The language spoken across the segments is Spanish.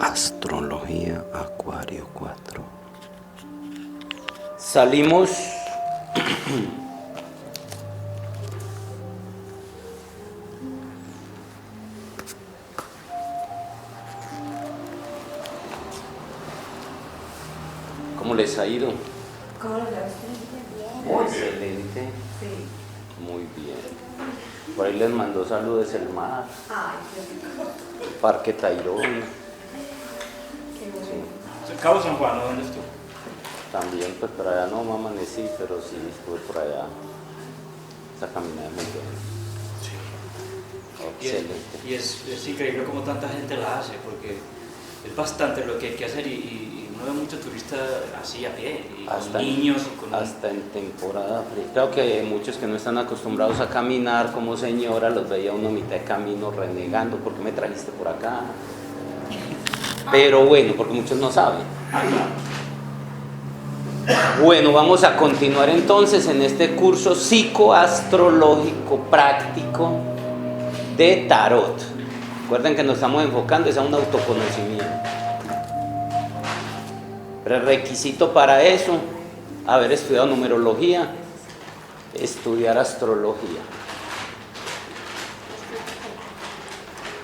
Astrología Acuario 4. Salimos ¿Cómo les ha ido? ¿Cómo lo ves? Muy excelente. Sí. Muy bien. Por ahí les mandó saludos el mar, Ay, qué rico. Parque Tayrona. Qué bueno. Sí. Cabo San Juan, ¿dónde estuvo? También pues por allá no me amanecí, pero sí estuve por allá. Esa caminada es muy buena. Excelente. Y es increíble cómo tanta gente la hace, porque es bastante lo que hay que hacer y uno ve muchos turistas así a pie, y Hasta con niños y con... Hasta en temporada fría. Creo que muchos que no están acostumbrados a caminar como señora, los veía uno a mitad de camino renegando, ¿por qué me trajiste por acá? Pero bueno, porque muchos no saben. Bueno, vamos a continuar entonces en este curso psicoastrológico práctico de tarot. Recuerden que nos estamos enfocando es a un autoconocimiento. Prerequisito para eso, haber estudiado numerología, estudiar astrología.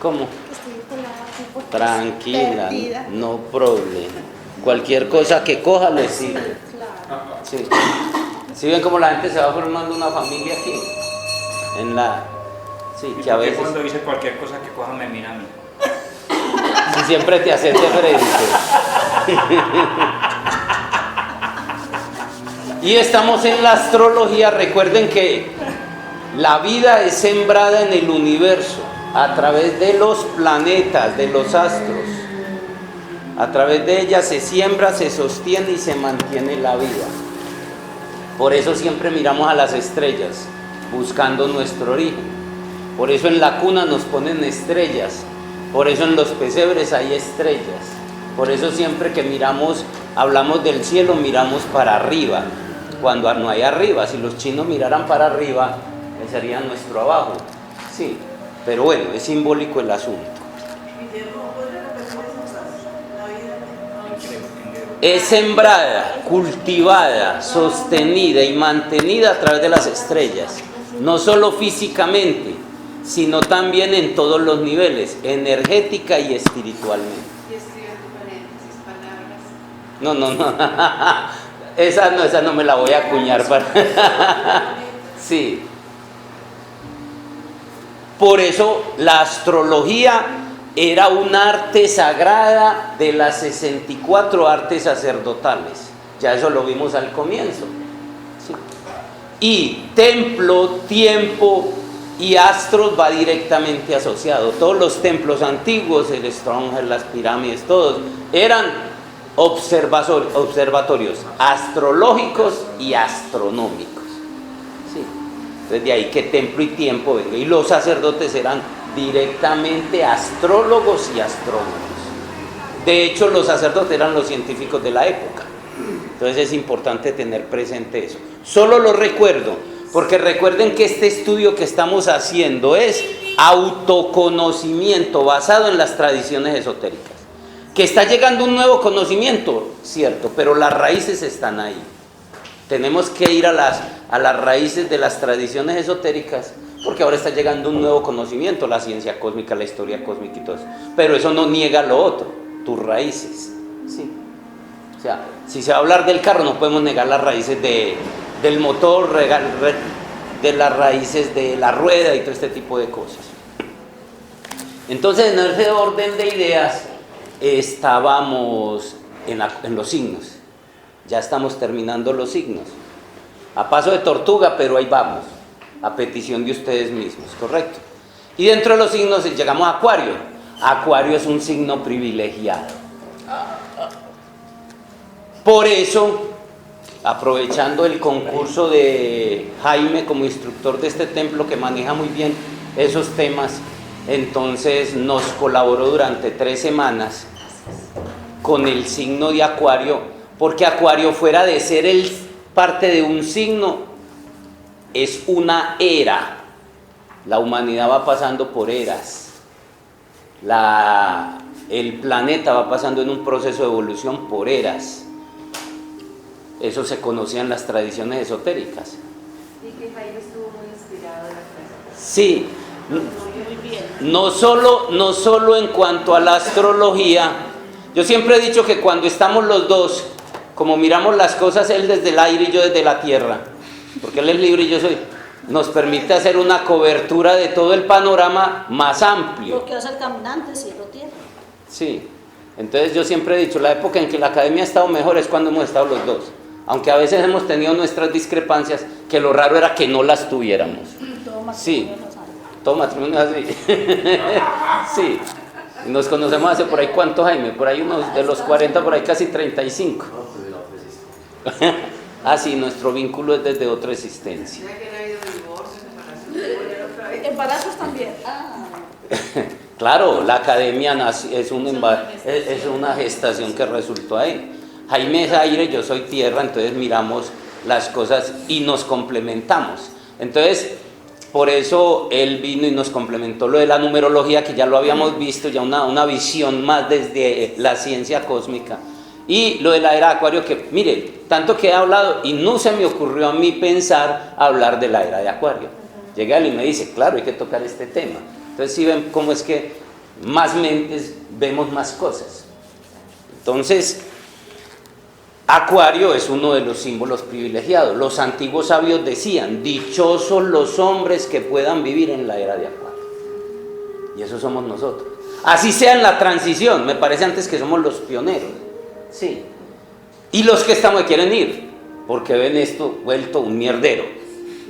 ¿Cómo? Estoy colada así porque Tranquila, perdida. no problema. Cualquier cosa que coja le sirve. Claro. Sí. ¿Sí ven cómo la gente se va formando una familia aquí? En la... Sí, Y que a porque veces... cuando dice cualquier cosa que coja me mira a mí. Si siempre te haces de frente. Y estamos en la astrología. Recuerden que la vida es sembrada en el universo a través de los planetas, de los astros. A través de ella se siembra, se sostiene y se mantiene la vida. Por eso siempre miramos a las estrellas, buscando nuestro origen. Por eso en la cuna nos ponen estrellas. Por eso en los pesebres hay estrellas. Por eso siempre que miramos, hablamos del cielo, miramos para arriba. Cuando no hay arriba, si los chinos miraran para arriba, ese sería nuestro abajo. Sí, pero bueno, es simbólico el asunto. Es sembrada, cultivada, sostenida y mantenida a través de las estrellas, no solo físicamente, sino también en todos los niveles, energética y espiritualmente. Y escribe paréntesis, palabras. No. Esa no me la voy a acuñar para... Sí. Por eso la astrología era un arte sagrada de las 64 artes sacerdotales. Ya eso lo vimos al comienzo. Sí. Y templo, tiempo y astros va directamente asociado. Todos los templos antiguos, el Stonehenge, las pirámides, todos eran observatorios astrológicos y astronómicos. Sí. Entonces de ahí que templo y tiempo venga. Y los sacerdotes eran directamente astrólogos y astrónomos. De hecho, los sacerdotes eran los científicos de la época. Entonces es importante tener presente eso. Solo lo recuerdo, porque recuerden que este estudio que estamos haciendo es autoconocimiento basado en las tradiciones esotéricas. Que está llegando un nuevo conocimiento, cierto, pero las raíces están ahí. Tenemos que ir a las raíces de las tradiciones esotéricas, porque ahora está llegando un nuevo conocimiento, la ciencia cósmica, la historia cósmica y todo eso. Pero eso no niega lo otro, tus raíces. ¿Sí? O sea, si se va a hablar del carro, no podemos negar las raíces del motor, de las raíces de la rueda y todo este tipo de cosas. Entonces, en ese orden de ideas, estábamos en los signos. Ya estamos terminando los signos. A paso de tortuga, pero ahí vamos. A petición de ustedes mismos, ¿correcto? Y dentro de los signos llegamos a Acuario. Acuario es un signo privilegiado. Por eso, aprovechando el concurso de Jaime como instructor de este templo que maneja muy bien esos temas, entonces nos colaboró durante 3 semanas con el signo de Acuario, porque Acuario, fuera de ser parte de un signo, es una era. La humanidad va pasando por eras. el planeta va pasando en un proceso de evolución por eras. Eso se conocía en las tradiciones esotéricas. Y que Jaime estuvo muy inspirado en la clase. Sí, Muy bien. no solo en cuanto a la astrología. Yo siempre he dicho que cuando estamos los dos, como miramos las cosas, él desde el aire y yo desde la tierra, porque él es libre y yo soy, nos permite hacer una cobertura de todo el panorama más amplio. Porque va a ser caminante, cielo-tierra. Sí, entonces yo siempre he dicho, la época en que la academia ha estado mejor es cuando hemos estado los dos. Aunque a veces hemos tenido nuestras discrepancias, que lo raro era que no las tuviéramos. Todo Sí. matrimonio nos sale. Todo matrimonio así. Sí. Y nos conocemos hace por ahí, ¿cuánto, Jaime? Por ahí unos de los 40, por ahí casi 35. Ah, sí, nuestro vínculo es desde otra existencia. Mira que no ha habido divorcio, separación, otra vez. Embarazos también. Ah. Claro, la academia es una gestación que resultó ahí. Jaime es aire, yo soy tierra, entonces miramos las cosas y nos complementamos. Entonces, por eso él vino y nos complementó lo de la numerología, que ya lo habíamos visto, ya una visión más desde la ciencia cósmica. Y lo de la era de Acuario, que mire, tanto que he hablado y no se me ocurrió a mí pensar hablar de la era de Acuario. Llega él y me dice, claro, hay que tocar este tema. Entonces sí ven cómo es que más mentes vemos más cosas. Entonces, Acuario es uno de los símbolos privilegiados. Los antiguos sabios decían, dichosos los hombres que puedan vivir en la era de Acuario. Y eso somos nosotros. Así sea en la transición, me parece antes que somos los pioneros. Sí. Y los que estamos quieren ir, porque ven esto vuelto un mierdero.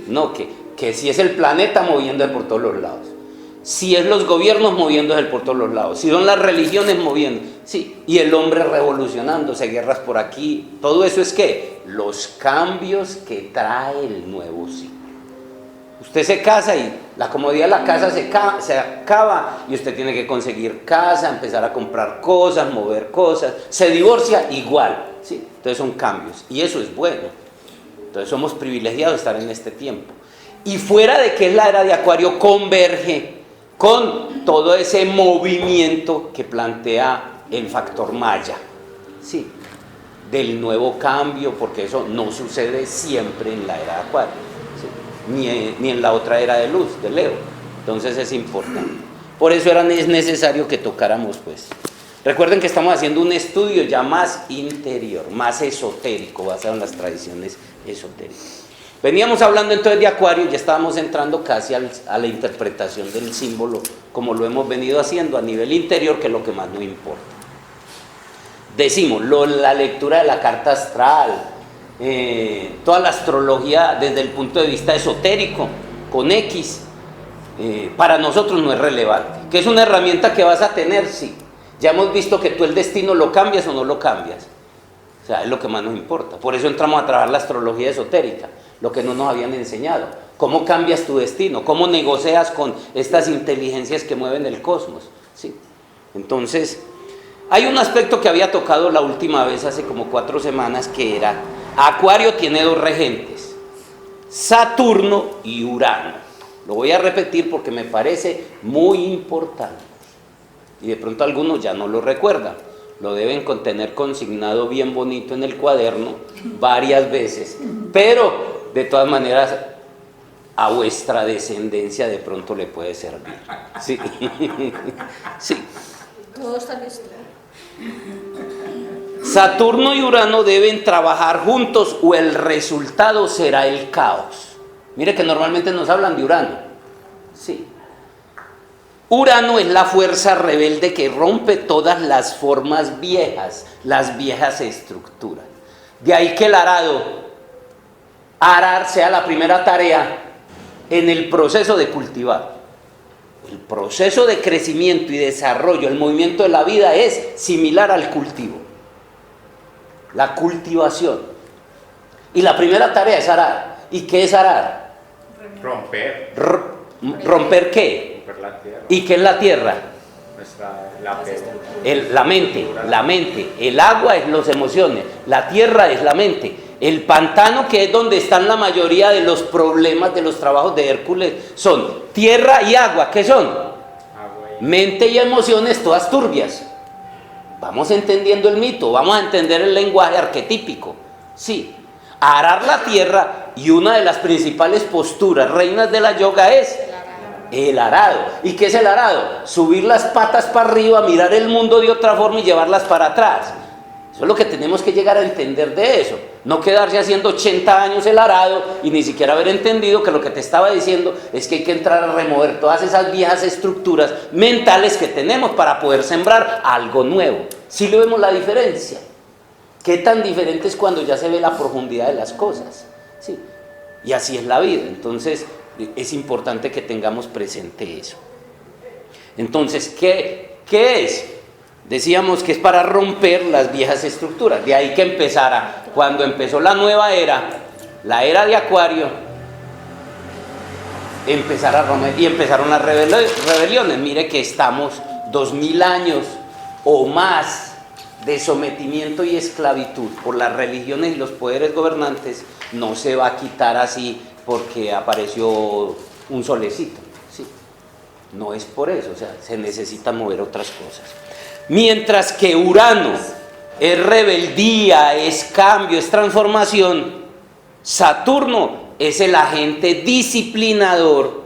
No, que si es el planeta moviéndose por todos los lados. Si es los gobiernos moviéndose por todos los lados, si son las religiones moviendo, sí, y el hombre revolucionándose, guerras por aquí, todo eso es ¿qué? Los cambios que trae el nuevo siglo. Usted se casa y la comodidad de la casa se acaba y usted tiene que conseguir casa, empezar a comprar cosas, mover cosas, se divorcia igual, ¿sí? Entonces son cambios y eso es bueno. Entonces somos privilegiados de estar en este tiempo. Y fuera de que es la era de Acuario, converge con todo ese movimiento que plantea el factor Maya, sí, del nuevo cambio, porque eso no sucede siempre en la era de Acuario, ¿sí? ni en la otra era de luz, de Leo. Entonces es importante. Por eso es necesario que tocáramos, pues. Recuerden que estamos haciendo un estudio ya más interior, más esotérico, basado en las tradiciones esotéricas. Veníamos hablando entonces de Acuario, ya estábamos entrando casi a la interpretación del símbolo, como lo hemos venido haciendo a nivel interior, que es lo que más nos importa. Decimos, la lectura de la carta astral, toda la astrología desde el punto de vista esotérico, con X, para nosotros no es relevante. ¿Que es una herramienta que vas a tener? Sí. Ya hemos visto que tú el destino lo cambias o no lo cambias. O sea, es lo que más nos importa. Por eso entramos a trabajar la astrología esotérica, lo que no nos habían enseñado. ¿Cómo cambias tu destino? ¿Cómo negocias con estas inteligencias que mueven el cosmos? ¿Sí? Entonces, hay un aspecto que había tocado la última vez, hace como 4 semanas, que era, Acuario tiene 2 regentes, Saturno y Urano. Lo voy a repetir porque me parece muy importante. Y de pronto algunos ya no lo recuerdan. Lo deben tener consignado bien bonito en el cuaderno varias veces. Pero, de todas maneras, a vuestra descendencia de pronto le puede servir. Sí. Sí. Todo está listo. Saturno y Urano deben trabajar juntos o el resultado será el caos. Mire que normalmente nos hablan de Urano. Sí. Urano es la fuerza rebelde que rompe todas las formas viejas, las viejas estructuras. De ahí que el arar sea la primera tarea en el proceso de cultivar. El proceso de crecimiento y desarrollo, el movimiento de la vida es similar al cultivo. La cultivación. Y la primera tarea es arar. ¿Y qué es arar? Romper. ¿Romper qué? Romper la tierra. ¿Y qué es la tierra? La apego. La mente. El agua es las emociones. La tierra es la mente. El pantano, que es donde están la mayoría de los problemas de los trabajos de Hércules, son tierra y agua. ¿Qué son? Agua y... Mente y emociones todas turbias. Vamos entendiendo el mito, vamos a entender el lenguaje arquetípico. Sí, arar la tierra, y una de las principales posturas reinas de la yoga es el arado. ¿Y qué es el arado? Subir las patas para arriba, mirar el mundo de otra forma y llevarlas para atrás. Eso es lo que tenemos que llegar a entender de eso. No quedarse haciendo 80 años el arado y ni siquiera haber entendido que lo que te estaba diciendo es que hay que entrar a remover todas esas viejas estructuras mentales que tenemos para poder sembrar algo nuevo. ¿Sí le vemos la diferencia? ¿Qué tan diferente es cuando ya se ve la profundidad de las cosas? Sí. Y así es la vida. Entonces es importante que tengamos presente eso. Entonces, ¿qué es? Decíamos que es para romper las viejas estructuras. De ahí que empezara, cuando empezó la nueva era, la era de Acuario, empezar a romper, y empezaron las rebeliones. Mire que estamos 2000 años o más de sometimiento y esclavitud por las religiones y los poderes gobernantes. No se va a quitar así porque apareció un solecito, ¿sí? No es por eso, o sea, se necesitan mover otras cosas. Mientras que Urano es rebeldía, es cambio, es transformación, Saturno es el agente disciplinador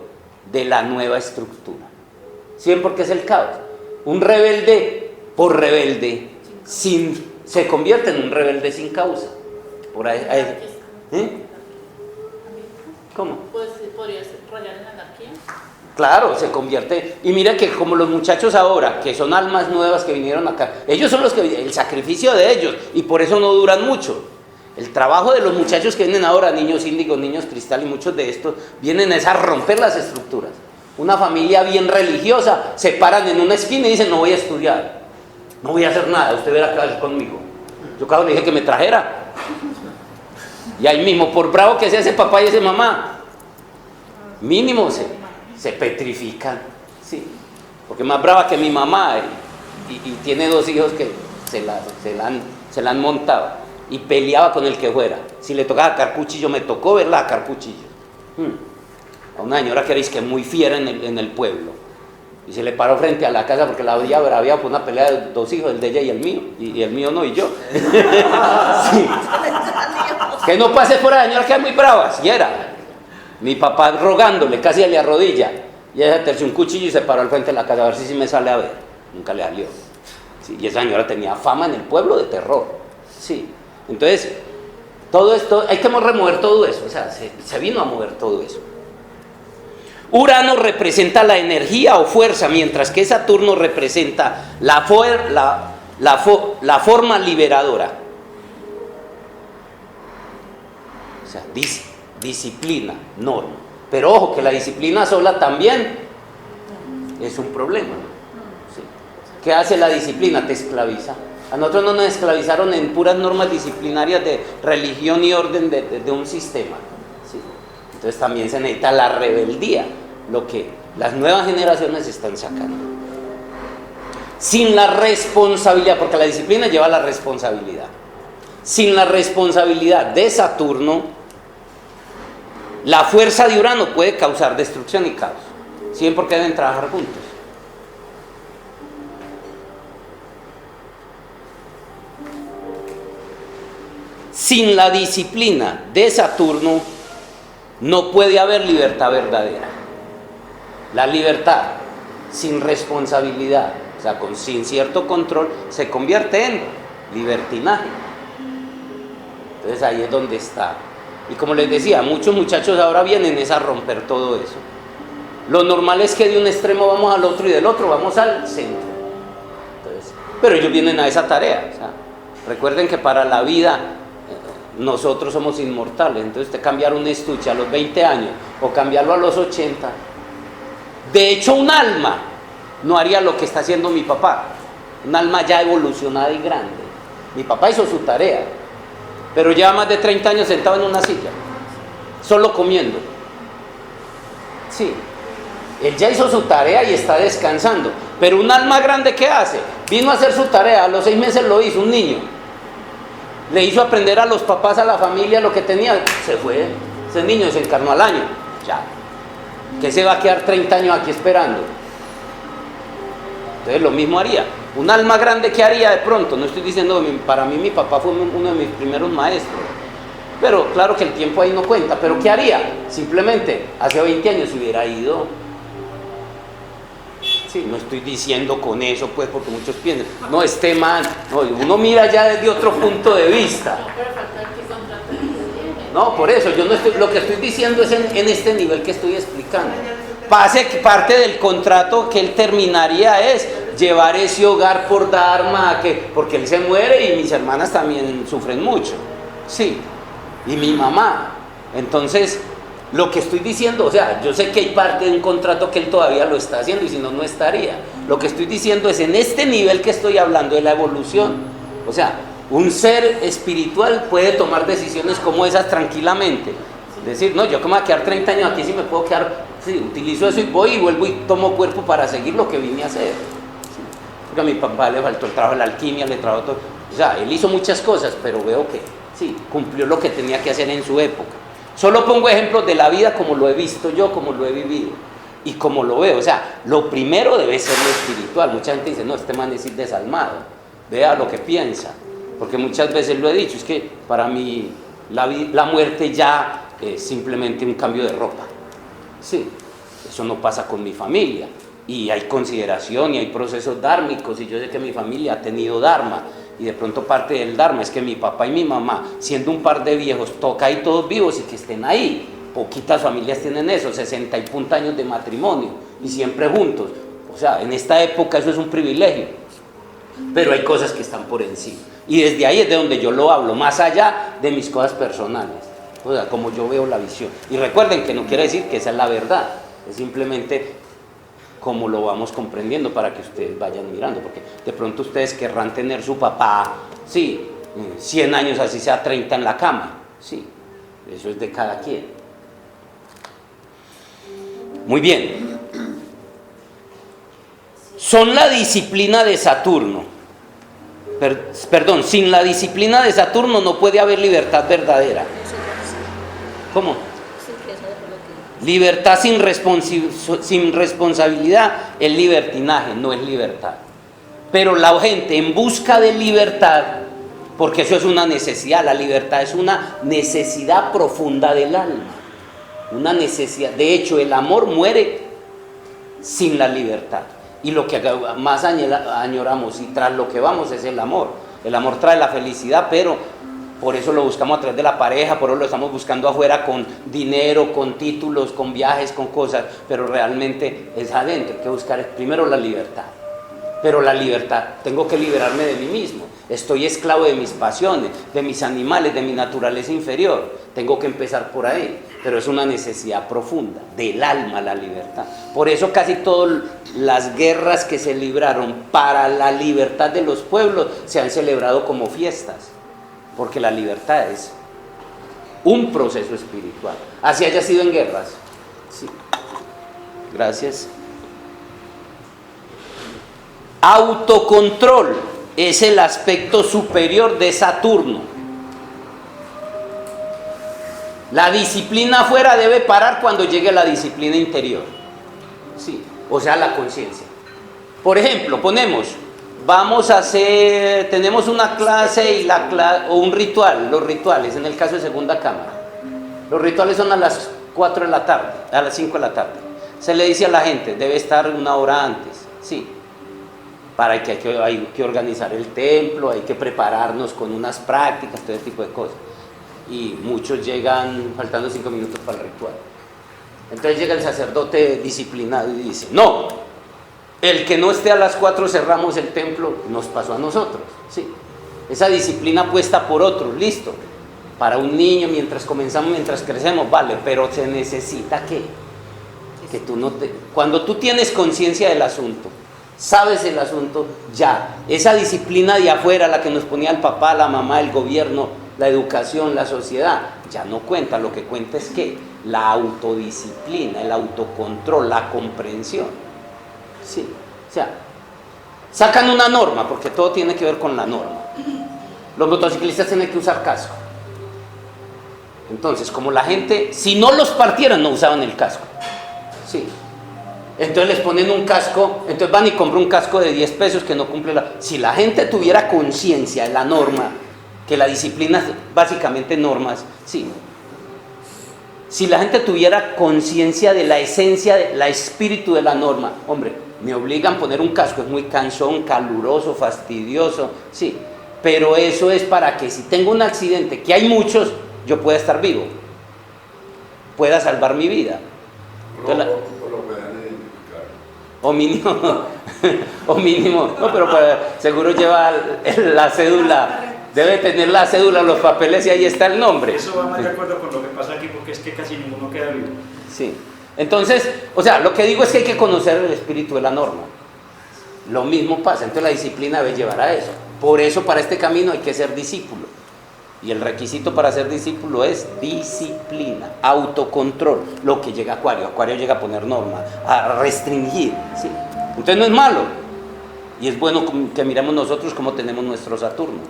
de la nueva estructura. ¿Sí ven por qué es el caos? Un rebelde por rebelde se convierte en un rebelde sin causa. Por ahí, ¿Cómo? Pues podría rayar en anarquía. Claro, se convierte. Y mira que como los muchachos ahora, que son almas nuevas que vinieron acá, ellos son los que, el sacrificio de ellos, y por eso no duran mucho. El trabajo de los muchachos que vienen ahora, niños índigos, niños cristal y muchos de estos, vienen a romper las estructuras. Una familia bien religiosa, se paran en una esquina y dicen, no voy a estudiar, no voy a hacer nada, usted verá acá conmigo. Yo cada uno dije que me trajera. Y ahí mismo, por bravo que sea ese papá y esa mamá, mínimo se petrifican, sí, porque más brava que mi mamá y tiene 2 hijos que se la han montado y peleaba con el que fuera. Si le tocaba sacar cuchillo, me tocó verla sacar cuchillo. A una señora que era muy fiera en el pueblo y se le paró frente a la casa porque la había braviado por una pelea de 2 hijos, el de ella y el mío, y el mío no, y yo. Sí. Que no pase por la señora que es muy brava, si era. Mi papá rogándole, casi le arrodilla, y ella terció un cuchillo y se paró al frente de la casa a ver si me sale a ver. Nunca le salió. Sí, y esa señora tenía fama en el pueblo de terror. Sí. Entonces, todo esto, hay que remover todo eso, o sea, se vino a mover todo eso. Urano representa la energía o fuerza, mientras que Saturno representa la forma liberadora. O sea, disciplina, norma. Pero ojo, que la disciplina sola también es un problema. ¿Sí? ¿Qué hace la disciplina? Te esclaviza. A nosotros no nos esclavizaron en puras normas disciplinarias de religión y orden de un sistema. ¿Sí? Entonces también se necesita la rebeldía, lo que las nuevas generaciones están sacando. Sin la responsabilidad, porque la disciplina lleva a la responsabilidad. Sin la responsabilidad de Saturno, la fuerza de Urano puede causar destrucción y caos. ¿Sí? Porque deben trabajar juntos. Sin la disciplina de Saturno no puede haber libertad verdadera. La libertad sin responsabilidad, o sea, sin cierto control, se convierte en libertinaje. Entonces ahí es donde está. Y como les decía, muchos muchachos ahora vienen a romper todo eso. Lo normal es que de un extremo vamos al otro y del otro vamos al centro. Entonces, pero ellos vienen a esa tarea. O sea, recuerden que para la vida nosotros somos inmortales. Entonces te cambiar un estuche a los 20 años o cambiarlo a los 80. De hecho, un alma no haría lo que está haciendo mi papá. Un alma ya evolucionada y grande. Mi papá hizo su tarea, pero lleva más de 30 años sentado en una silla, solo comiendo. Sí, él ya hizo su tarea y está descansando. Pero un alma grande, ¿qué hace? Vino a hacer su tarea, a los 6 meses lo hizo, un niño. Le hizo aprender a los papás, a la familia lo que tenía. Se fue, ese niño se encarnó al año. Ya, ¿qué se va a quedar 30 años aquí esperando? Entonces lo mismo haría. Un alma grande, ¿qué haría de pronto? No estoy diciendo, para mí mi papá fue uno de mis primeros maestros. Pero claro que el tiempo ahí no cuenta. ¿Pero qué haría? Simplemente, hace 20 años hubiera ido. Sí, no estoy diciendo con eso, pues, porque muchos piensan, no, esté mal. No, uno mira ya desde otro punto de vista. No, pero falta qué contrato tiene. No, por eso, yo no estoy, lo que estoy diciendo es en este nivel que estoy explicando. Parte del contrato que él terminaría es llevar ese hogar por Dharma, porque él se muere y mis hermanas también sufren mucho, sí, y mi mamá. Entonces, lo que estoy diciendo, o sea, yo sé que hay parte de un contrato que él todavía lo está haciendo y si no, no estaría. Lo que estoy diciendo es en este nivel que estoy hablando de la evolución, o sea, un ser espiritual puede tomar decisiones como esas tranquilamente. Decir, no, yo que me voy a quedar 30 años aquí, si me puedo quedar, sí, utilizo eso y voy y vuelvo y tomo cuerpo para seguir lo que vine a hacer. Sí. Porque a mi papá le faltó el trabajo de la alquimia, le trabajó todo. O sea, él hizo muchas cosas, pero veo que sí, cumplió lo que tenía que hacer en su época. Solo pongo ejemplos de la vida como lo he visto yo, como lo he vivido y como lo veo. O sea, lo primero debe ser lo espiritual. Mucha gente dice, no, este man es desalmado, vea lo que piensa. Porque muchas veces lo he dicho, es que para mí la muerte ya es simplemente un cambio de ropa. Sí, eso no pasa con mi familia. Y hay consideración y hay procesos dármicos y yo sé que mi familia ha tenido dharma. Y de pronto parte del dharma es que mi papá y mi mamá, siendo un par de viejos, toca ahí todos vivos y que estén ahí. Poquitas familias tienen eso, 60 y punta años de matrimonio y siempre juntos. O sea, en esta época eso es un privilegio. Pero hay cosas que están por encima. Y desde ahí es de donde yo lo hablo, más allá de mis cosas personales. O sea, como yo veo la visión. Y recuerden que no quiere decir que esa es la verdad, es simplemente como lo vamos comprendiendo para que ustedes vayan mirando, porque de pronto ustedes querrán tener su papá, sí, 100 años, así sea 30 en la cama, sí, eso es de cada quien. Muy bien. Son la disciplina de Saturno. Perdón, sin la disciplina de Saturno no puede haber libertad verdadera. ¿Cómo? Libertad sin responsabilidad es libertinaje, no es libertad. Pero la gente en busca de libertad, porque eso es una necesidad, la libertad es una necesidad profunda del alma, una necesidad. De hecho, el amor muere sin la libertad. Y lo que más añoramos y tras lo que vamos es el amor. El amor trae la felicidad, pero por eso lo buscamos a través de la pareja, por eso lo estamos buscando afuera con dinero, con títulos, con viajes, con cosas, pero realmente es adentro. Hay que buscar primero la libertad. Pero la libertad, tengo que liberarme de mí mismo. Estoy esclavo de mis pasiones, de mis animales, de mi naturaleza inferior. Tengo que empezar por ahí, pero es una necesidad profunda del alma la libertad. Por eso casi todas las guerras que se libraron para la libertad de los pueblos se han celebrado como fiestas, porque la libertad es un proceso espiritual. Así haya sido en guerras. Sí. Gracias. Autocontrol es el aspecto superior de Saturno. La disciplina afuera debe parar cuando llegue la disciplina interior. Sí, o sea, la conciencia. Por ejemplo, tenemos una clase o un ritual, los rituales, en el caso de segunda cámara. Los rituales son a las 4 de la tarde, a las 5 de la tarde. Se le dice a la gente, debe estar una hora antes, sí. Para que hay que organizar el templo, hay que prepararnos con unas prácticas, todo ese tipo de cosas. Y muchos llegan faltando 5 minutos para el ritual. Entonces llega el sacerdote disciplinado y dice, no, el que no esté a las 4 cerramos el templo, nos pasó a nosotros. Sí. Esa disciplina puesta por otros, listo. Para un niño, mientras crecemos, vale, pero se necesita que cuando tú tienes conciencia del asunto, sabes el asunto, ya, esa disciplina de afuera, la que nos ponía el papá, la mamá, el gobierno, la educación, la sociedad, ya no cuenta. Lo que cuenta es que la autodisciplina, el autocontrol, la comprensión. Sí, o sea, sacan una norma, porque todo tiene que ver con la norma. Los motociclistas tienen que usar casco. Entonces, como la gente, si no los partieran, no usaban el casco. Sí. Entonces les ponen un casco, entonces van y compran un casco de 10 pesos que no cumple la... Si la gente tuviera conciencia de la norma, que la disciplina es básicamente normas, sí. Si la gente tuviera conciencia de la esencia, la espíritu de la norma, hombre, me obligan a poner un casco, es muy cansón, caluroso, fastidioso, sí. Pero eso es para que si tengo un accidente, que hay muchos, yo pueda estar vivo, pueda salvar mi vida. Entonces, o mínimo, no, pero seguro lleva la cédula, debe tener la cédula, los papeles y ahí está el nombre. Eso va más de acuerdo con lo que pasa aquí, porque es que casi ninguno queda vivo. Sí, entonces, o sea, lo que digo es que hay que conocer el espíritu de la norma. Lo mismo pasa, entonces la disciplina debe llevar a eso. Por eso para este camino hay que ser discípulo. Y el requisito para ser discípulo es disciplina, autocontrol. Lo que llega a Acuario. Acuario llega a poner norma, a restringir, ¿sí? Entonces no es malo. Y es bueno que miremos nosotros cómo tenemos nuestro Saturno.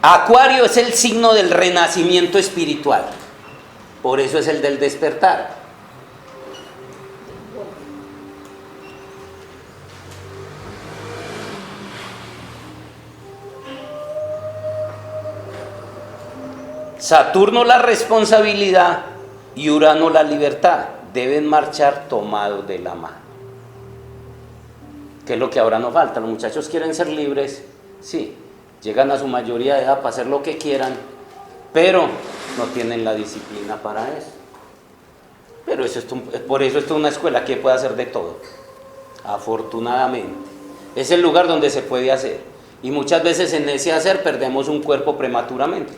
Acuario es el signo del renacimiento espiritual. Por eso es el del despertar. Saturno la responsabilidad y Urano la libertad. Deben marchar tomados de la mano. ¿Qué es lo que ahora nos falta? Los muchachos quieren ser libres, sí, llegan a su mayoría de edad para hacer lo que quieran, pero no tienen la disciplina para eso. Pero por eso esto es una escuela que puede hacer de todo, afortunadamente. Es el lugar donde se puede hacer. Y muchas veces en ese hacer perdemos un cuerpo prematuramente.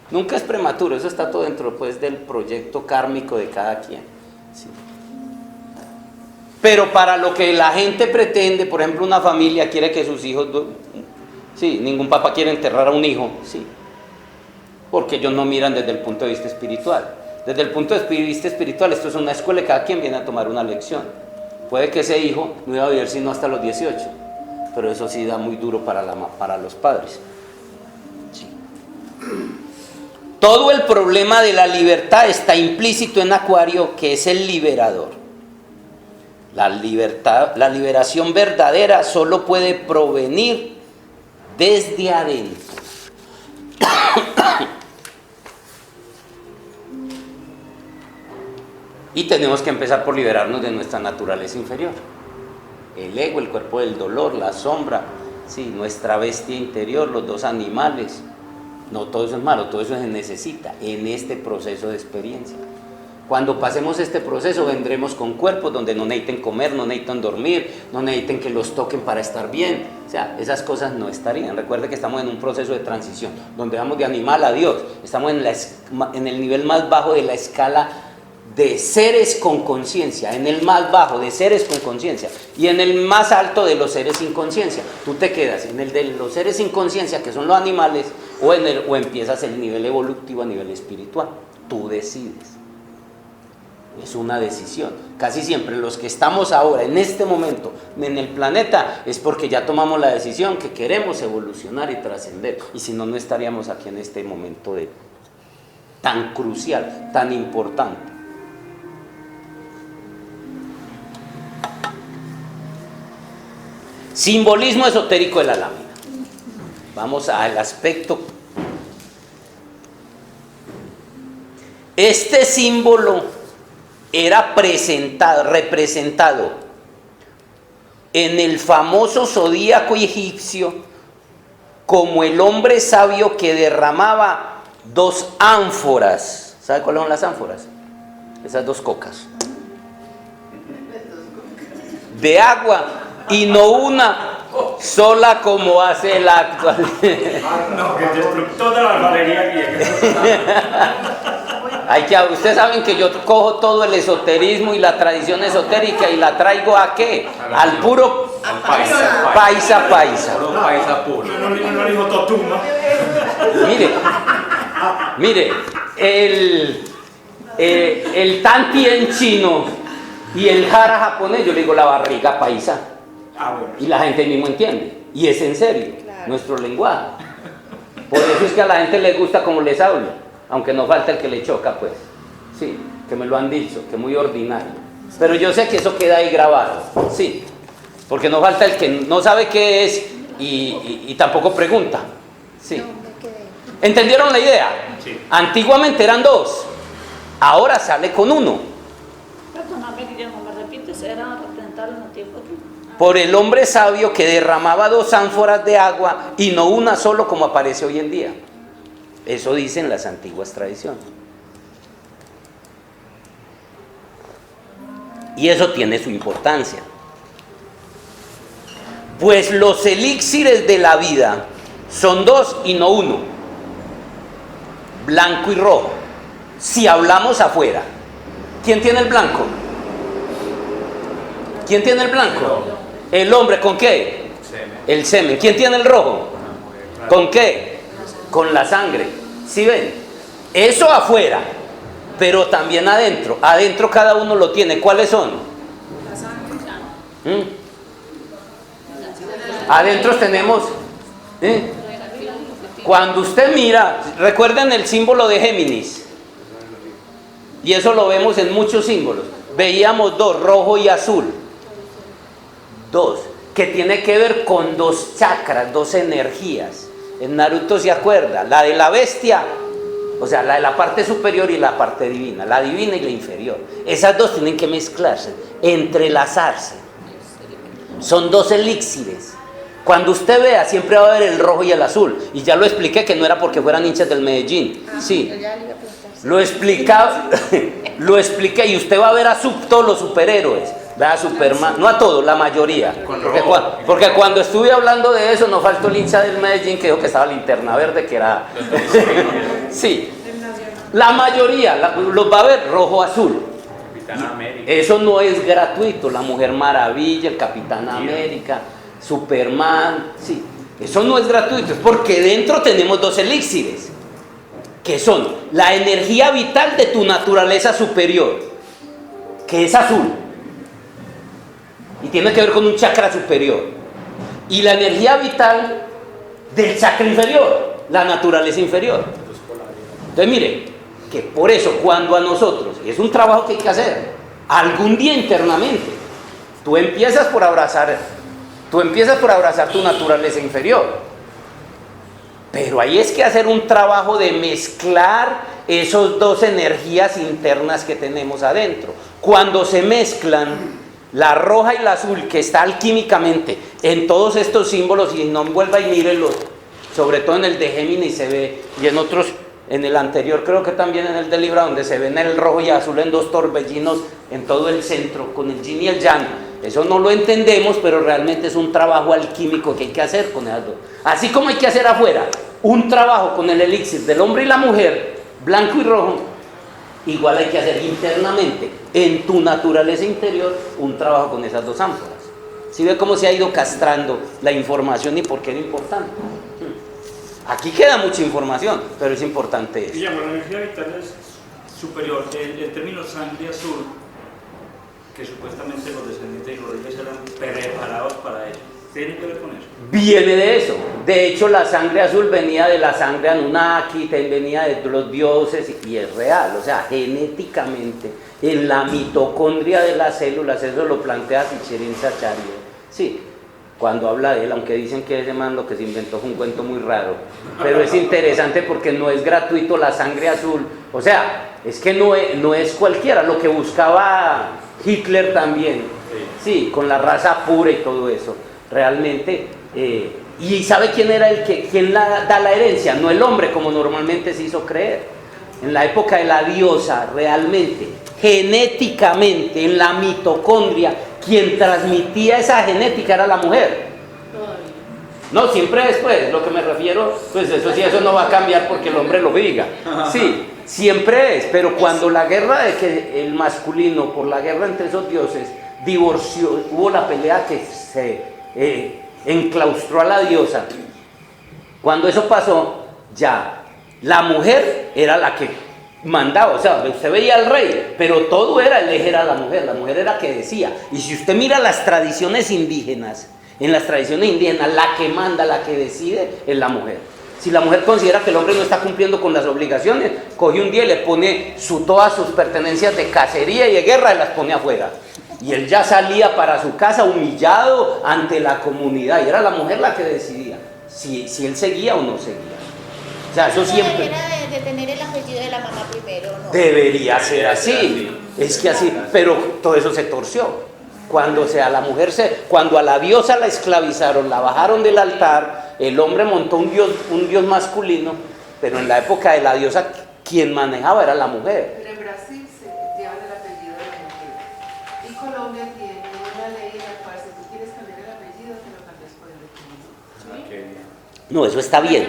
Nunca es prematuro, eso está todo dentro pues, del proyecto kármico de cada quien. Sí. Pero para lo que la gente pretende, por ejemplo, una familia quiere que sus hijos... Sí, ningún papá quiere enterrar a un hijo, sí. Porque ellos no miran desde el punto de vista espiritual. Desde el punto de vista espiritual, esto es una escuela y cada quien viene a tomar una lección. Puede que ese hijo no iba a vivir sino hasta los 18, pero eso sí da muy duro para los padres. Sí. Todo el problema de la libertad está implícito en Acuario, que es el liberador. La liberación verdadera solo puede provenir desde adentro. Y tenemos que empezar por liberarnos de nuestra naturaleza inferior. El ego, el cuerpo del dolor, la sombra, sí, nuestra bestia interior, los dos animales. No todo eso es malo, todo eso se necesita en este proceso de experiencia. Cuando pasemos este proceso vendremos con cuerpos donde no necesiten comer, no necesitan dormir, no necesiten que los toquen para estar bien. O sea, esas cosas no estarían. Recuerde que estamos en un proceso de transición, donde vamos de animal a Dios. Estamos en el nivel más bajo de la escala de seres con conciencia, en el más bajo de seres con conciencia y en el más alto de los seres sin conciencia. Tú te quedas en el de los seres sin conciencia, que son los animales, o empiezas el nivel evolutivo a nivel espiritual. Tú decides. Es una decisión. Casi siempre los que estamos ahora, en este momento, en el planeta, es porque ya tomamos la decisión que queremos evolucionar y trascender. Y si no, no estaríamos aquí en este momento tan crucial, tan importante. Simbolismo esotérico de la lámina. Vamos al aspecto. Este símbolo era representado en el famoso zodíaco egipcio como el hombre sabio que derramaba 2 ánforas. ¿Sabe cuáles son las ánforas? Esas 2 cocas de agua, y no una sola como hace el actual. No, que es destructor de la alfarería griega. Ustedes saben que yo cojo todo el esoterismo y la tradición esotérica y la traigo ¿a qué? Al puro paisa. Puro paisa puro. No dijo Totuma. Mire, el tanti en chino y el jara japonés, yo le digo la barriga paisa. Bueno. Y la gente mismo entiende. Y es en serio, nuestro lenguaje. Por eso es que a la gente le gusta como les hablo, aunque no falta el que le choca, pues. Sí. que me lo han dicho, que muy ordinario. Pero yo sé que eso queda ahí grabado, sí, porque no falta el que no sabe qué es y tampoco pregunta, sí. ¿Entendieron la idea? Sí. Antiguamente eran dos, ahora sale con uno. Perdóname, Guillermo, me repites, era representar al tiempo aquí. Por el hombre sabio que derramaba 2 ánforas de agua y no una solo como aparece hoy en día. Eso dicen las antiguas tradiciones. Y eso tiene su importancia. Pues los elixires de la vida son 2 y no uno. Blanco y rojo. Si hablamos afuera. ¿Quién tiene el blanco? ¿Quién tiene el blanco? El hombre, ¿con qué? El semen. ¿Quién tiene el rojo? ¿Con qué? Con la sangre. ¿Sí ven? Eso afuera, pero también adentro. Adentro cada uno lo tiene. ¿Cuáles son? Adentro tenemos... Cuando usted mira, recuerden el símbolo de Géminis. Y eso lo vemos en muchos símbolos. Veíamos 2, rojo y azul. 2, que tiene que ver con 2 chakras, 2 energías. En Naruto se acuerda, la de la bestia, o sea, la de la parte superior y la parte divina, la divina y la inferior. Esas 2 tienen que mezclarse, entrelazarse. Son 2 elixires. Cuando usted vea, siempre va a ver el rojo y el azul. Y ya lo expliqué, que no era porque fueran hinchas del Medellín. Sí, lo expliqué y usted va a ver a todos los superhéroes. A Superman, no a todos, la mayoría. Porque cuando estuve hablando de eso, no faltó el hincha del Medellín que dijo que estaba Linterna Verde, que era... Sí, la mayoría los va a ver rojo-azul. Capitán América. Eso no es gratuito. La Mujer Maravilla, el Capitán América, Superman, sí. Eso no es gratuito, es porque dentro tenemos 2 elixires, que son la energía vital de tu naturaleza superior, que es azul, y tiene que ver con un chakra superior, y la energía vital del chakra inferior, la naturaleza inferior. Entonces mire, que por eso cuando a nosotros, y es un trabajo que hay que hacer, algún día internamente, tú empiezas por abrazar tu naturaleza inferior, pero ahí es que hacer un trabajo de mezclar esas 2 energías internas que tenemos adentro. Cuando se mezclan la roja y la azul, que está alquímicamente en todos estos símbolos, y no vuelva y mírenlo, sobre todo en el de Géminis se ve, y en otros, en el anterior creo que también en el de Libra, donde se ven el rojo y azul en 2 torbellinos en todo el centro, con el yin y el yang. Eso no lo entendemos, pero realmente es un trabajo alquímico que hay que hacer con esas 2. Así como hay que hacer afuera un trabajo con el elixir del hombre y la mujer, blanco y rojo, igual hay que hacer internamente, en tu naturaleza interior, un trabajo con esas 2 ánforas. ¿Sí ve cómo se ha ido castrando la información y por qué era importante? Aquí queda mucha información, pero es importante eso. Guillermo, la energía vital es superior. El término sangre azul, que supuestamente los descendientes de los reyes eran preparados para ello, ¿tiene que ver con eso? Viene de eso. De hecho, la sangre azul venía de la sangre Anunnaki, venía de los dioses, y es real. O sea, genéticamente, en la mitocondria de las células, eso lo plantea Sitchin Sacharya. Sí, cuando habla de él, aunque dicen que ese man lo que se inventó fue un cuento muy raro, pero es interesante porque no es gratuito la sangre azul. O sea, es que no es cualquiera, lo que buscaba Hitler también, sí, con la raza pura y todo eso, realmente. ¿Y sabe quién era quién da la herencia? No el hombre, como normalmente se hizo creer. En la época de la diosa, realmente, genéticamente, en la mitocondria, quien transmitía esa genética era la mujer. No, siempre después, lo que me refiero, pues eso sí, eso no va a cambiar porque el hombre lo diga. Sí, siempre es, pero cuando la guerra de que el masculino, por la guerra entre esos dioses, divorció, hubo la pelea que se enclaustró a la diosa. Cuando eso pasó, ya, la mujer era la que mandaba, o sea, usted veía al rey, pero todo era, el eje era la mujer era la que decía. Y si usted mira las tradiciones indígenas, en las tradiciones indígenas, la que manda, la que decide es la mujer. Si la mujer considera que el hombre no está cumpliendo con las obligaciones, coge un día y le pone todas sus pertenencias de cacería y de guerra y las pone afuera. Y él ya salía para su casa humillado ante la comunidad. Y era la mujer la que decidía si él seguía o no seguía. O sea, eso siempre... Era de tener el apellido de la mamá primero, ¿no? Debería ser así. Es que así, pero todo eso se torció. Cuando a la diosa la esclavizaron, la bajaron del altar, el hombre montó un dios masculino, pero en la época de la diosa quien manejaba era la mujer. Pero en Brasil se llevan el apellido de la mujer. Y Colombia tiene una ley en la cual si tú quieres cambiar el apellido, te lo cambias por el de tu hijo. No, eso está bien.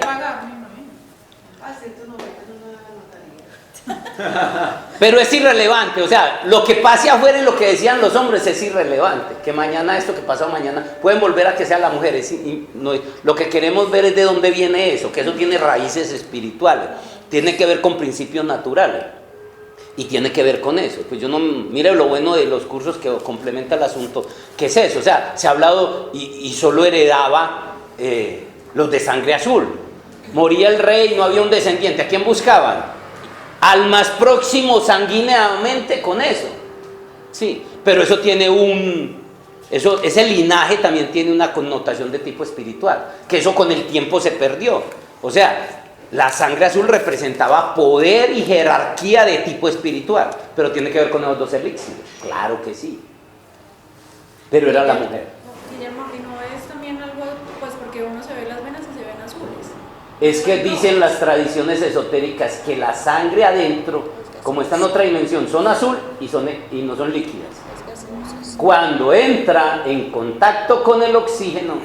Ah, 190 no notaría. Pero es irrelevante, o sea, lo que pase afuera y lo que decían los hombres es irrelevante. Que mañana esto, que pasado mañana, pueden volver a que sea la mujer. Lo que queremos ver es de dónde viene eso, que eso tiene raíces espirituales, tiene que ver con principios naturales y tiene que ver con eso. Pues mire lo bueno de los cursos que complementa el asunto, que es eso, o sea, se ha hablado y solo heredaba los de sangre azul. Moría el rey, no había un descendiente. ¿A quién buscaban? Al más próximo sanguíneamente con eso. Sí, pero eso tiene ese linaje también tiene una connotación de tipo espiritual, que eso con el tiempo se perdió. O sea, la sangre azul representaba poder y jerarquía de tipo espiritual, pero tiene que ver con los dos elixires. Claro que sí. Pero era la mujer. Guillermo, ¿y no es también algo, pues porque uno se ve las venas y se ven azules? Es que dicen las tradiciones esotéricas que la sangre adentro, como está en otra dimensión, son azul y no son líquidas. Cuando entra en contacto con el oxígeno,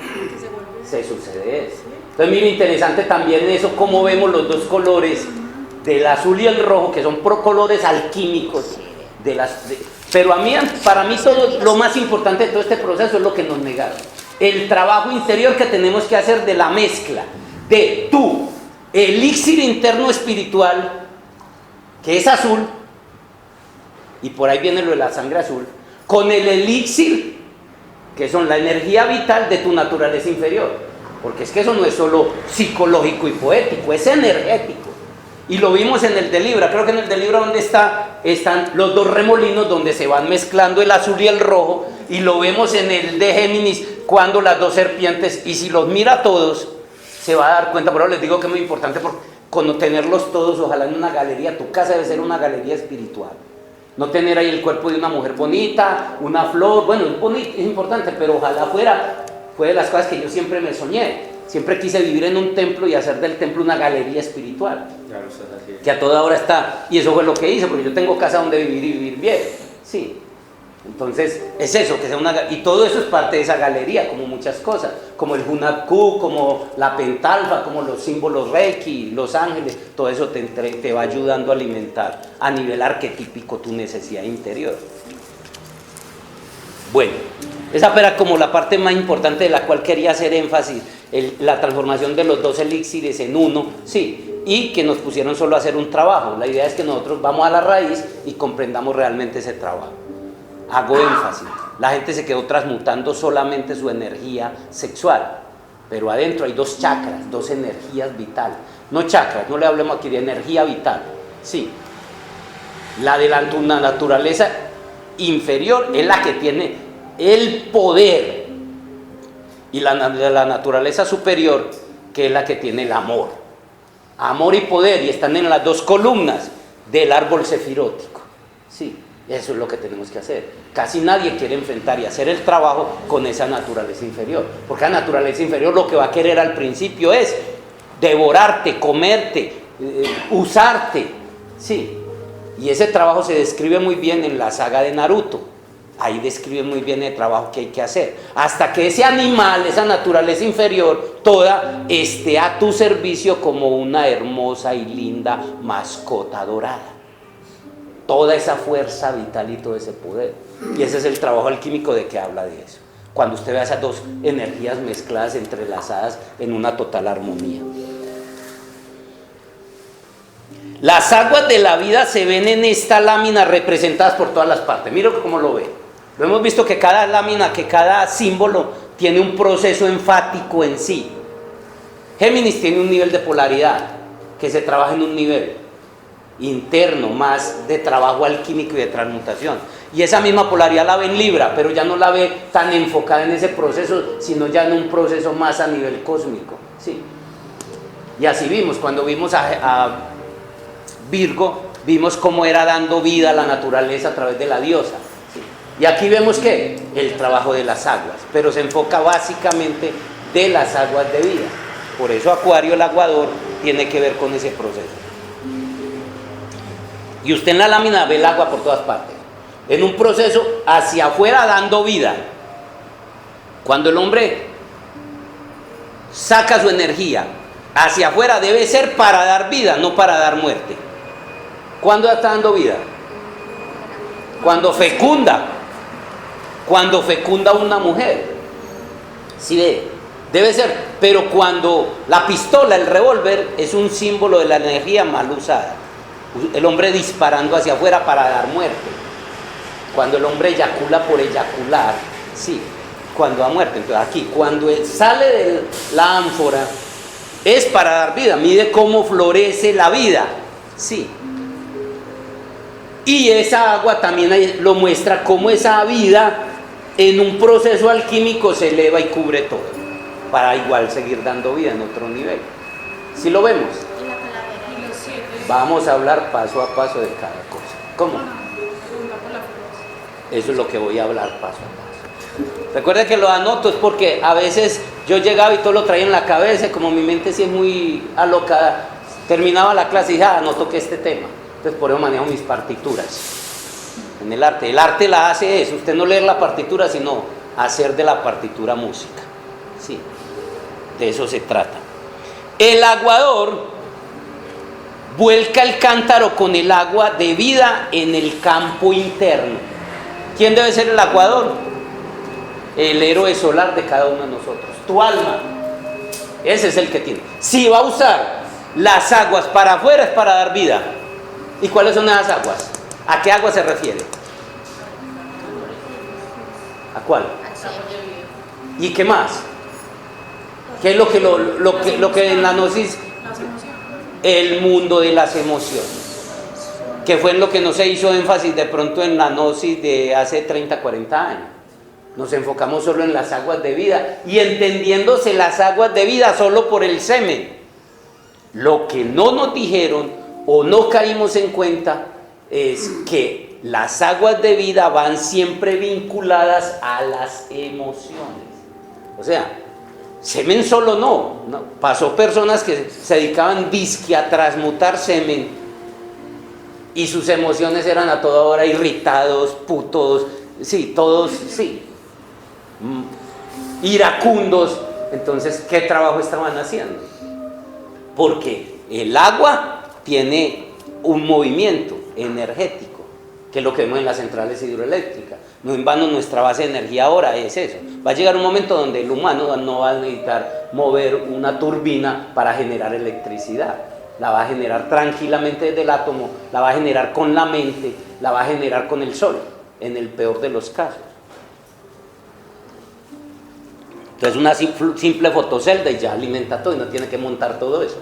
se sucede eso. Entonces, mire, interesante también eso, cómo vemos los dos colores, del azul y el rojo, que son colores alquímicos. Pero para mí todo lo más importante de todo este proceso es lo que nos negaron. El trabajo interior que tenemos que hacer de la mezcla de tu elixir interno espiritual, que es azul, y por ahí viene lo de la sangre azul, con el elixir, que son la energía vital de tu naturaleza inferior, porque es que eso no es solo psicológico y poético, es energético. Y lo vimos en el de Libra, creo que en el de Libra donde están los dos remolinos donde se van mezclando el azul y el rojo, y lo vemos en el de Géminis cuando las dos serpientes, y si los mira todos, se va a dar cuenta. Por eso les digo que es muy importante tenerlos todos, ojalá en una galería. Tu casa debe ser una galería espiritual, no tener ahí el cuerpo de una mujer bonita, una flor, bueno, es bonito, es importante, pero ojalá fue de las cosas que yo siempre me soñé. Siempre quise vivir en un templo y hacer del templo una galería espiritual, Claro, eso es así. que a toda hora está, y eso fue lo que hice, porque yo tengo casa donde vivir y vivir bien, sí. Entonces, es eso, que sea y todo eso es parte de esa galería, como muchas cosas, como el Hunabku, como la pentalfa, como los símbolos Reiki, los ángeles, todo eso te va ayudando a alimentar a nivel arquetípico tu necesidad interior. Bueno, esa era como la parte más importante de la cual quería hacer énfasis, la transformación de los dos elixires en uno, sí, y que nos pusieron solo a hacer un trabajo. La idea es que nosotros vamos a la raíz y comprendamos realmente ese trabajo. Hago énfasis, la gente se quedó transmutando solamente su energía sexual, pero adentro hay dos chakras, dos energías vitales. No chakras, no le hablemos aquí de energía vital, sí. La de la naturaleza inferior es la que tiene el poder, y la de la naturaleza superior, que es la que tiene el amor. Amor y poder, y están en las dos columnas del árbol sefirótico, sí. Eso es lo que tenemos que hacer. Casi nadie quiere enfrentar y hacer el trabajo con esa naturaleza inferior, porque la naturaleza inferior lo que va a querer al principio es devorarte, comerte, usarte, sí. Y ese trabajo se describe muy bien en la saga de Naruto. Ahí describe muy bien el trabajo que hay que hacer, hasta que ese animal, esa naturaleza inferior, toda esté a tu servicio como una hermosa y linda mascota dorada. Toda esa fuerza vital y todo ese poder. Y ese es el trabajo alquímico de que habla de eso. Cuando usted ve esas dos energías mezcladas, entrelazadas en una total armonía. Las aguas de la vida se ven en esta lámina representadas por todas las partes. Mira cómo lo ve. Lo hemos visto que cada lámina, que cada símbolo tiene un proceso enfático en sí. Géminis tiene un nivel de polaridad que se trabaja en un nivel interno, más de trabajo alquímico y de transmutación. Y esa misma polaridad la ve en Libra, pero ya no la ve tan enfocada en ese proceso, sino ya en un proceso más a nivel cósmico. ¿Sí? Y así vimos, cuando vimos a Virgo, vimos cómo era dando vida a la naturaleza a través de la diosa. ¿Sí? Y aquí vemos que el trabajo de las aguas, pero se enfoca básicamente de las aguas de vida. Por eso Acuario, el aguador, tiene que ver con ese proceso. Y usted en la lámina ve el agua por todas partes, en un proceso hacia afuera dando vida. Cuando el hombre saca su energía hacia afuera, debe ser para dar vida, no para dar muerte. ¿Cuándo está dando vida? Cuando fecunda una mujer. ¿Sí ve? Debe ser, pero cuando la pistola, el revólver, es un símbolo de la energía mal usada. El hombre disparando hacia afuera para dar muerte. Cuando el hombre eyacula por eyacular, sí, cuando da muerte. Entonces aquí, cuando él sale de la ánfora, es para dar vida. Mide cómo florece la vida, sí. Y esa agua también lo muestra cómo esa vida en un proceso alquímico se eleva y cubre todo, para igual seguir dando vida en otro nivel. ¿Sí lo vemos? Y la calavera. Y los 7. Vamos a hablar paso a paso de cada cosa. ¿Cómo? Eso es lo que voy a hablar paso a paso. Recuerden que lo anoto es porque a veces yo llegaba y todo lo traía en la cabeza, y como mi mente sí es muy alocada, terminaba la clase y dije, no toqué este tema. Entonces por eso manejo mis partituras. En el arte la hace eso, usted no leer la partitura, sino hacer de la partitura música. Sí, de eso se trata. El aguador vuelca el cántaro con el agua de vida en el campo interno. ¿Quién debe ser el aguador? El héroe solar de cada uno de nosotros, tu alma. Ese es el que tiene. Si va a usar las aguas para afuera, es para dar vida. ¿Y cuáles son esas aguas? ¿A qué agua se refiere? ¿A cuál? ¿Y qué más? ¿Qué es lo que en la gnosis? El mundo de las emociones, que fue en lo que no se hizo énfasis de pronto en la gnosis de hace 30, 40 años. Nos enfocamos solo en las aguas de vida y entendiéndose las aguas de vida solo por el semen. Lo que no nos dijeron o no caímos en cuenta es que las aguas de vida van siempre vinculadas a las emociones. O sea, semen solo no. Pasó personas que se dedicaban disque a transmutar semen y sus emociones eran a toda hora irritados, putos, sí, todos, sí, iracundos. Entonces, ¿qué trabajo estaban haciendo? Porque el agua tiene un movimiento energético, que es lo que vemos en las centrales hidroeléctricas. No en vano nuestra base de energía ahora es eso. Va a llegar un momento donde el humano no va a necesitar mover una turbina para generar electricidad. La va a generar tranquilamente desde el átomo, la va a generar con la mente, la va a generar con el sol, en el peor de los casos. Entonces una simple fotocelda y ya alimenta todo y no tiene que montar todo eso.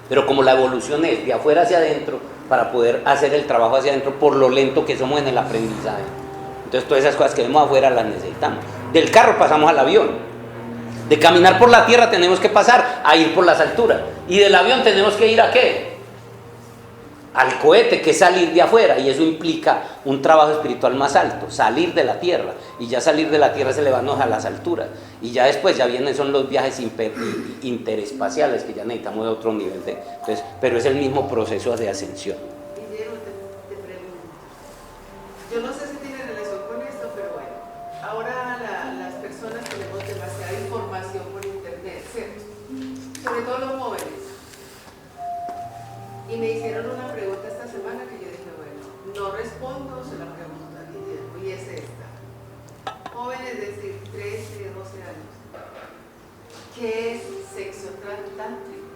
Pero como la evolución es de afuera hacia adentro, para poder hacer el trabajo hacia adentro por lo lento que somos en el aprendizaje. Entonces todas esas cosas que vemos afuera las necesitamos. Del carro pasamos al avión. De caminar por la tierra tenemos que pasar a ir por las alturas. Y del avión tenemos que ir ¿a qué? Al cohete, que es salir de afuera. Y eso implica un trabajo espiritual más alto, salir de la tierra. Y ya salir de la tierra es elevarnos a las alturas. Y ya después ya vienen son los viajes interespaciales, que ya necesitamos de otro nivel. Entonces, pero es el mismo proceso de ascensión. Guillermo, te pregunto. Yo no sé si tiene relación con esto, pero bueno. Ahora las personas tenemos demasiada información por internet, ¿cierto? Sobre todo los jóvenes. Y me hicieron una pregunta esta semana que yo dije, bueno, no respondo, se la pregunto a Guillermo, y es esta. Jóvenes de 13, 12 años, ¿qué es sexo tántrico?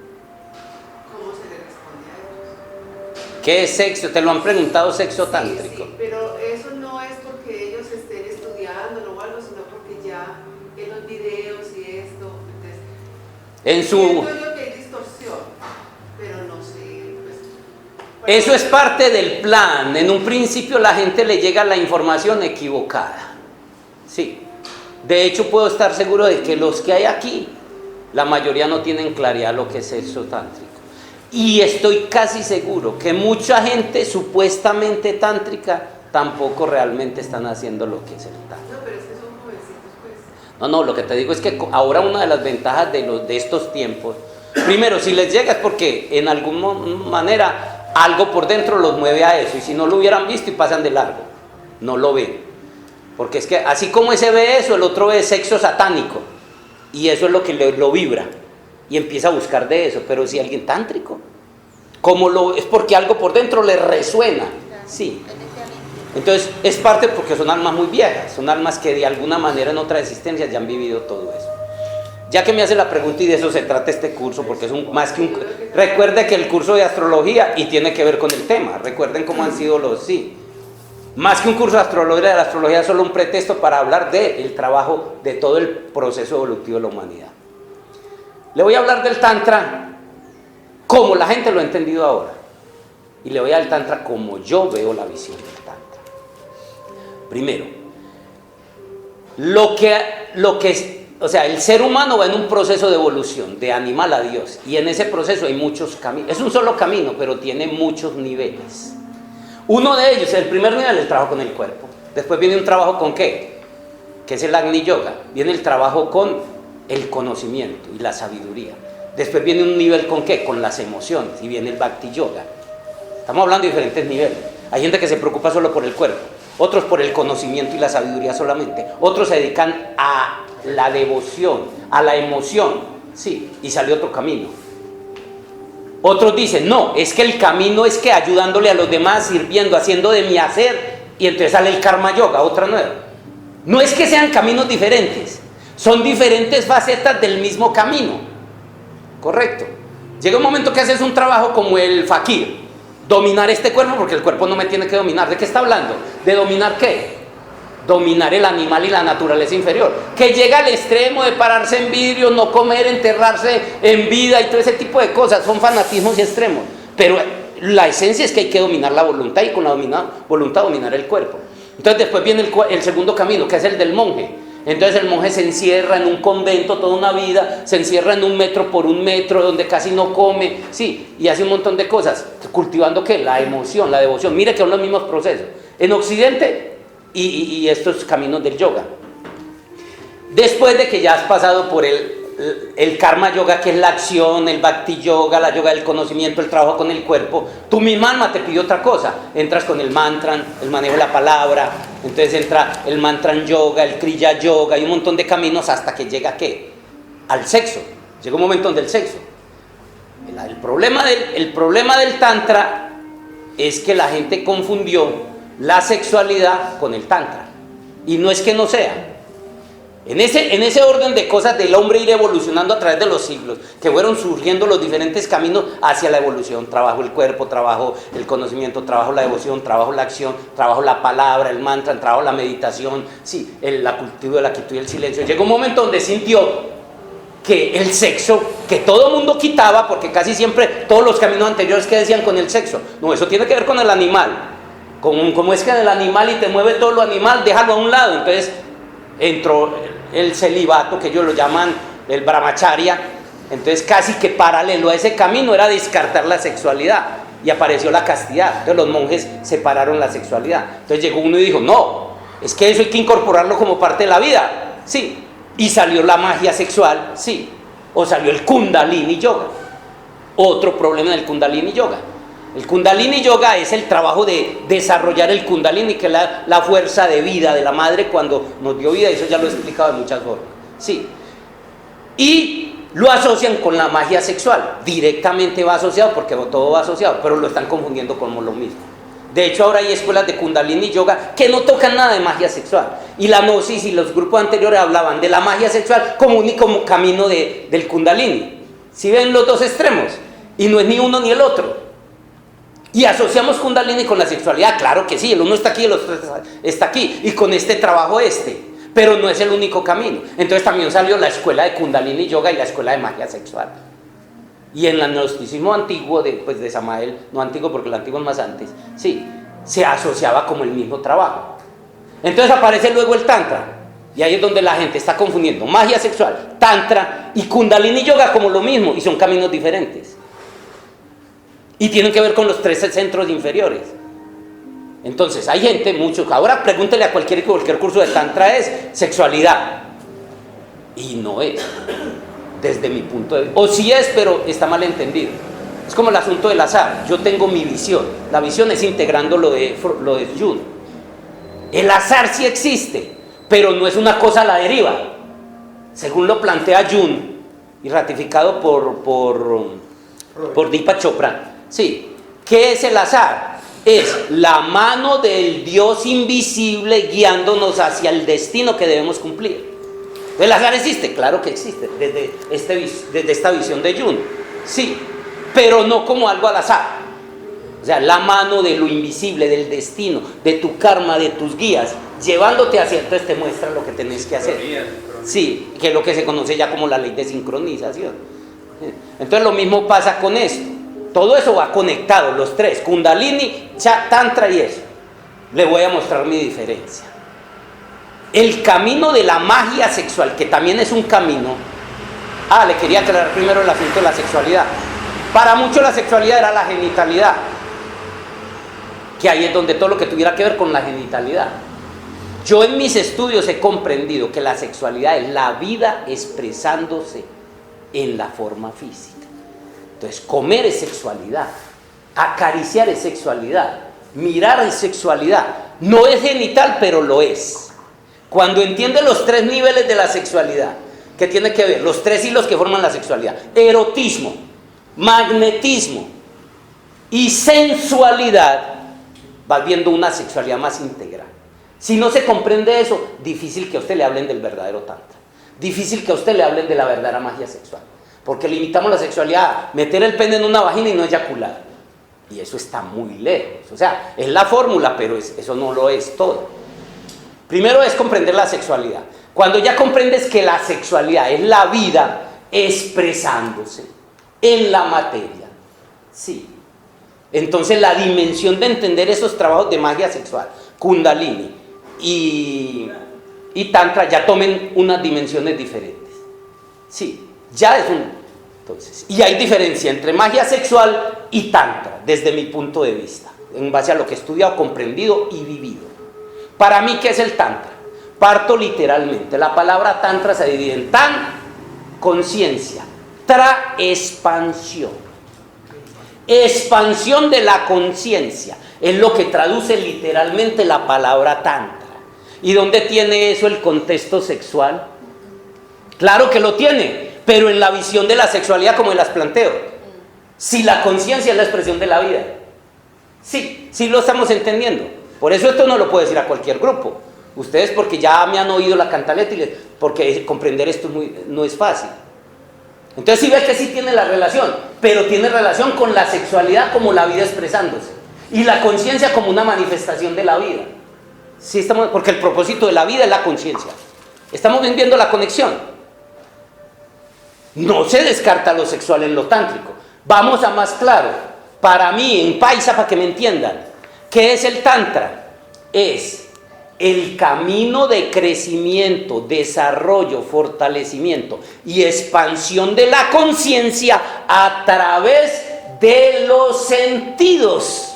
¿Cómo se le responde a ellos? ¿Qué es sexo? ¿Te lo han preguntado, sexo tántrico? Sí, pero eso no es porque ellos estén estudiándolo o algo, sino porque ya en los videos y esto... Entonces, En su... Siento yo que hay distorsión, pero no sé. Pues, Eso es parte del plan. En un principio la gente le llega la información equivocada. Sí. De hecho, puedo estar seguro de que los que hay aquí, la mayoría no tienen claridad lo que es sexo tántrico. Y estoy casi seguro que mucha gente supuestamente tántrica tampoco realmente están haciendo lo que es el tántrico. No, pero es que son jovencitos, pues. No, lo que te digo es que ahora una de las ventajas de estos tiempos, primero, si les llega es porque en alguna manera algo por dentro los mueve a eso, y si no lo hubieran visto y pasan de largo, no lo ven. Porque es que así como ese ve eso, el otro ve sexo satánico, y eso es lo que lo vibra, y empieza a buscar de eso. Pero si alguien tántrico, es porque algo por dentro le resuena, sí. Entonces es parte porque son almas muy viejas, son almas que de alguna manera en otras existencias ya han vivido todo eso. Ya que me hace la pregunta, y de eso se trata este curso, porque es más que un... Recuerde que el curso de astrología, y tiene que ver con el tema, recuerden cómo han sido los... Sí, más que un curso de astrología, la astrología es solo un pretexto para hablar del trabajo, de todo el proceso evolutivo de la humanidad. Le voy a hablar del Tantra como la gente lo ha entendido ahora, y le voy a dar el Tantra como yo veo la visión del Tantra. Primero, el ser humano va en un proceso de evolución, de animal a Dios, y en ese proceso hay muchos caminos. Es un solo camino, pero tiene muchos niveles. Uno de ellos, el primer nivel, es el trabajo con el cuerpo. Después viene un trabajo con ¿qué? Que es el Agni Yoga. Viene el trabajo con el conocimiento y la sabiduría. Después viene un nivel con ¿qué? Con las emociones, y viene el Bhakti Yoga. Estamos hablando de diferentes niveles. Hay gente que se preocupa solo por el cuerpo, otros por el conocimiento y la sabiduría solamente, otros se dedican a la devoción, a la emoción, sí, y salió otro camino. Otros dicen, no, es que el camino es que ayudándole a los demás, sirviendo, haciendo de mi hacer, y entonces sale el Karma Yoga, otra nueva. No es que sean caminos diferentes, son diferentes facetas del mismo camino, correcto. Llega un momento que haces un trabajo como el fakir, dominar este cuerpo, porque el cuerpo no me tiene que dominar. ¿De qué está hablando? ¿De dominar qué? Dominar el animal y la naturaleza inferior, que llega al extremo de pararse en vidrio, no comer, enterrarse en vida y todo ese tipo de cosas. Son fanatismos extremos, pero la esencia es que hay que dominar la voluntad, y con la voluntad dominar el cuerpo. Entonces después viene el segundo camino, que es el del monje. Entonces el monje se encierra en un convento toda una vida, se encierra en 1 metro por 1 metro, donde casi no come, sí, y hace un montón de cosas, cultivando ¿qué? La emoción, la devoción. Mire que son los mismos procesos en Occidente y estos caminos del yoga. Después de que ya has pasado por el Karma Yoga, que es la acción, el Bhakti Yoga, la yoga del conocimiento, el trabajo con el cuerpo, tu misma alma te pide otra cosa. Entras con el mantra, el manejo de la palabra, entonces entra el mantra yoga, el kriya yoga, y un montón de caminos hasta que llega ¿qué? Al sexo. Llega un momento donde el sexo. El problema del Tantra es que la gente confundió la sexualidad con el Tantra, y no es que no sea. En ese orden de cosas del hombre ir evolucionando a través de los siglos, que fueron surgiendo los diferentes caminos hacia la evolución. Trabajo el cuerpo, trabajo el conocimiento, trabajo la devoción, trabajo la acción, trabajo la palabra, el mantra, trabajo la meditación, sí, la cultivo de la quietud y el silencio. Llegó un momento donde sintió que el sexo, que todo mundo quitaba, porque casi siempre todos los caminos anteriores que decían con el sexo, no, eso tiene que ver con el animal. Como es que el animal y te mueve todo lo animal, déjalo a un lado. Entonces entró el celibato, que ellos lo llaman el brahmacharya. Entonces casi que paralelo a ese camino era descartar la sexualidad, y apareció la castidad. Entonces los monjes separaron la sexualidad. Entonces llegó uno y dijo, no, es que eso hay que incorporarlo como parte de la vida, sí, y salió la magia sexual, sí, o salió el Kundalini Yoga. Otro problema del Kundalini Yoga. El Kundalini Yoga es el trabajo de desarrollar el Kundalini, que es la fuerza de vida de la madre cuando nos dio vida. Eso ya lo he explicado de muchas formas, sí. Y lo asocian con la magia sexual. Directamente va asociado, porque todo va asociado, pero lo están confundiendo como lo mismo. De hecho, ahora hay escuelas de Kundalini Yoga que no tocan nada de magia sexual. Y la Gnosis y los grupos anteriores hablaban de la magia sexual como único camino del Kundalini. ¿Sí ven los dos extremos? Y no es ni uno ni el otro. Y asociamos Kundalini con la sexualidad, claro que sí, el uno está aquí, el otro está aquí, y con este trabajo pero no es el único camino. Entonces también salió la escuela de Kundalini Yoga y la escuela de magia sexual. Y en el gnosticismo antiguo, de Samael, no antiguo porque el antiguo es más antes, sí, se asociaba como el mismo trabajo. Entonces aparece luego el Tantra. Y ahí es donde la gente está confundiendo magia sexual, Tantra y Kundalini Yoga como lo mismo, y son caminos diferentes. Y tienen que ver con los 13 centros inferiores. Entonces, hay gente, muchos, ahora pregúntele a cualquier curso de Tantra es sexualidad. Y no es, desde mi punto de vista. O sí es, pero está mal entendido. Es como el asunto del azar. Yo tengo mi visión. La visión es integrando lo de Jung. El azar sí existe, pero no es una cosa a la deriva. Según lo plantea Jung, y ratificado por Deepak Chopra. Sí, ¿qué es el azar? Es la mano del Dios invisible guiándonos hacia el destino que debemos cumplir. ¿El azar existe? Claro que existe, desde esta visión de Jung. Sí, pero no como algo al azar. O sea, la mano de lo invisible, del destino, de tu karma, de tus guías, llevándote hacia, entonces te muestra lo que tenés que hacer. Sí, que es lo que se conoce ya como la ley de sincronización. Entonces lo mismo pasa con esto. Todo eso va conectado, los tres, Kundalini, Tantra y eso. Le voy a mostrar mi diferencia. El camino de la magia sexual, que también es un camino. Le quería aclarar primero el asunto de la sexualidad. Para muchos la sexualidad era la genitalidad, que ahí es donde todo lo que tuviera que ver con la genitalidad. Yo en mis estudios he comprendido que la sexualidad es la vida expresándose en la forma física. Entonces, comer es sexualidad, acariciar es sexualidad, mirar es sexualidad. No es genital, pero lo es. Cuando entiende los 3 niveles de la sexualidad, ¿qué tiene que ver? Los 3 hilos que forman la sexualidad: erotismo, magnetismo y sensualidad, vas viendo una sexualidad más integral. Si no se comprende eso, difícil que a usted le hablen del verdadero tantra, difícil que a usted le hablen de la verdadera magia sexual, porque limitamos la sexualidad a meter el pene en una vagina y no eyacular, y eso está muy lejos. O sea, es la fórmula, pero eso no lo es todo. Primero es comprender la sexualidad. Cuando ya comprendes que la sexualidad es la vida expresándose en la materia, sí, entonces la dimensión de entender esos trabajos de magia sexual, Kundalini y Tantra, ya tomen unas dimensiones diferentes. Sí, ya es entonces, y hay diferencia entre magia sexual y Tantra, desde mi punto de vista, en base a lo que he estudiado, comprendido y vivido. Para mí, ¿qué es el Tantra? Parto literalmente. La palabra Tantra se divide en Tan, conciencia, Tra, expansión. Expansión de la conciencia es lo que traduce literalmente la palabra Tantra. ¿Y dónde tiene eso el contexto sexual? Claro que lo tiene, pero en la visión de la sexualidad como las planteo. Si la conciencia es la expresión de la vida. Sí lo estamos entendiendo. Por eso esto no lo puedo decir a cualquier grupo. Ustedes porque ya me han oído la cantaleta, porque comprender esto no es fácil. Entonces sí ves que sí tiene la relación, pero tiene relación con la sexualidad como la vida expresándose y la conciencia como una manifestación de la vida. Sí, porque el propósito de la vida es la conciencia. Estamos viendo la conexión. No se descarta lo sexual en lo tántrico. Vamos a más claro. Para mí, en paisa, para que me entiendan, ¿qué es el Tantra? Es el camino de crecimiento, desarrollo, fortalecimiento y expansión de la conciencia a través de los sentidos.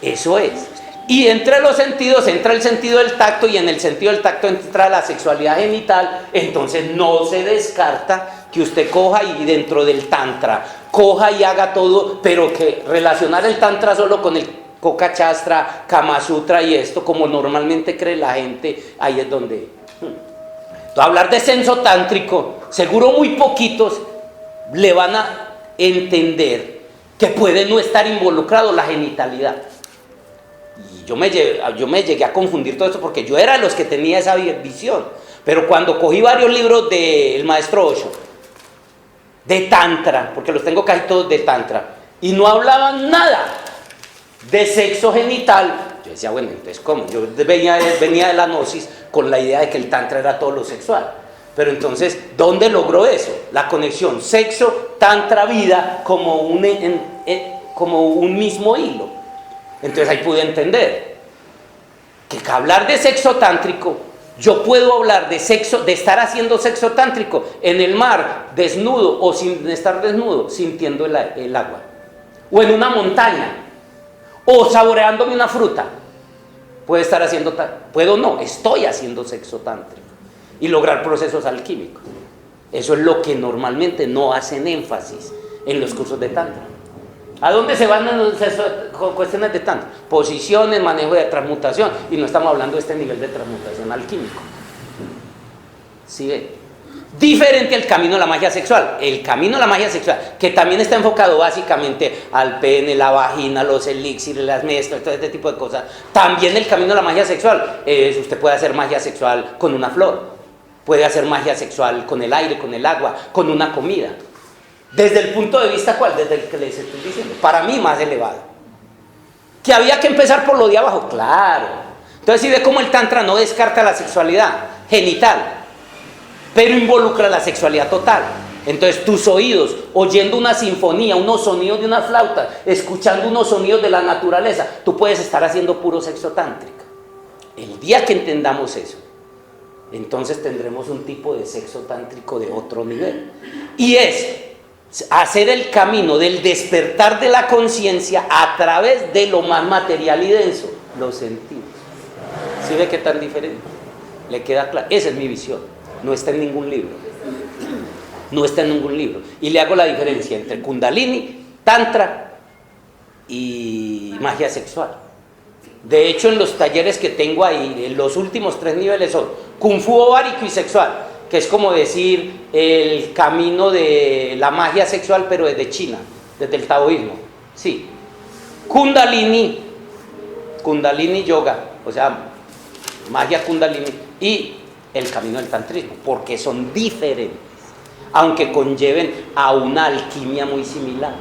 Eso es. Y entre los sentidos entra el sentido del tacto, y en el sentido del tacto entra la sexualidad genital. Entonces no se descarta que usted coja y dentro del Tantra coja y haga todo, pero que relacionar el Tantra solo con el Coca Chastra, Kama Sutra y esto, como normalmente cree la gente, ahí es donde... Hablar de censo tántrico, seguro muy poquitos le van a entender que puede no estar involucrado la genitalidad. Y yo me llegué a confundir todo esto porque yo era de los que tenía esa visión. Pero cuando cogí varios libros del maestro Osho, de Tantra, porque los tengo casi todos de Tantra, y no hablaban nada de sexo genital, yo decía, bueno, entonces ¿cómo? Yo venía de la gnosis con la idea de que el tantra era todo lo sexual. Pero entonces, ¿dónde logró eso? La conexión sexo, tantra, vida como un mismo hilo. Entonces ahí pude entender que hablar de sexo tántrico, yo puedo hablar de sexo, de estar haciendo sexo tántrico en el mar, desnudo o sin estar desnudo, sintiendo el agua. O en una montaña, o saboreándome una fruta. Puedo estar haciendo, puedo no, estoy haciendo sexo tántrico. Y lograr procesos alquímicos. Eso es lo que normalmente no hacen énfasis en los cursos de tantra. ¿A dónde se van con cuestiones de tantra? Posiciones, manejo de transmutación, y no estamos hablando de este nivel de transmutación alquímico. ¿Sí ve? Diferente al camino de la magia sexual. El camino de la magia sexual, que también está enfocado básicamente al pene, la vagina, los elixires, las mezclas, todo este tipo de cosas. También el camino de la magia sexual es, usted puede hacer magia sexual con una flor. Puede hacer magia sexual con el aire, con el agua, con una comida. Desde el punto de vista, ¿cuál? Desde el que les estoy diciendo. Para mí, más elevado. ¿Que había que empezar por lo de abajo? Claro. Entonces, si ve cómo el tantra no descarta la sexualidad genital, pero involucra la sexualidad total. Entonces, tus oídos, oyendo una sinfonía, unos sonidos de una flauta, escuchando unos sonidos de la naturaleza, tú puedes estar haciendo puro sexo tántrico. El día que entendamos eso, entonces tendremos un tipo de sexo tántrico de otro nivel. Y es hacer el camino del despertar de la conciencia a través de lo más material y denso, los sentidos. ¿Sí ve qué tan diferente? ¿Le queda claro? Esa es mi visión. No está en ningún libro. No está en ningún libro. Y le hago la diferencia entre Kundalini, Tantra y magia sexual. De hecho, en los talleres que tengo ahí, en los últimos 3 niveles son Kung Fu ovárico y sexual, que es como decir el camino de la magia sexual, pero desde China, desde el taoísmo. Sí. Kundalini yoga, o sea, magia Kundalini, y el camino del tantrismo, porque son diferentes, aunque conlleven a una alquimia muy similar.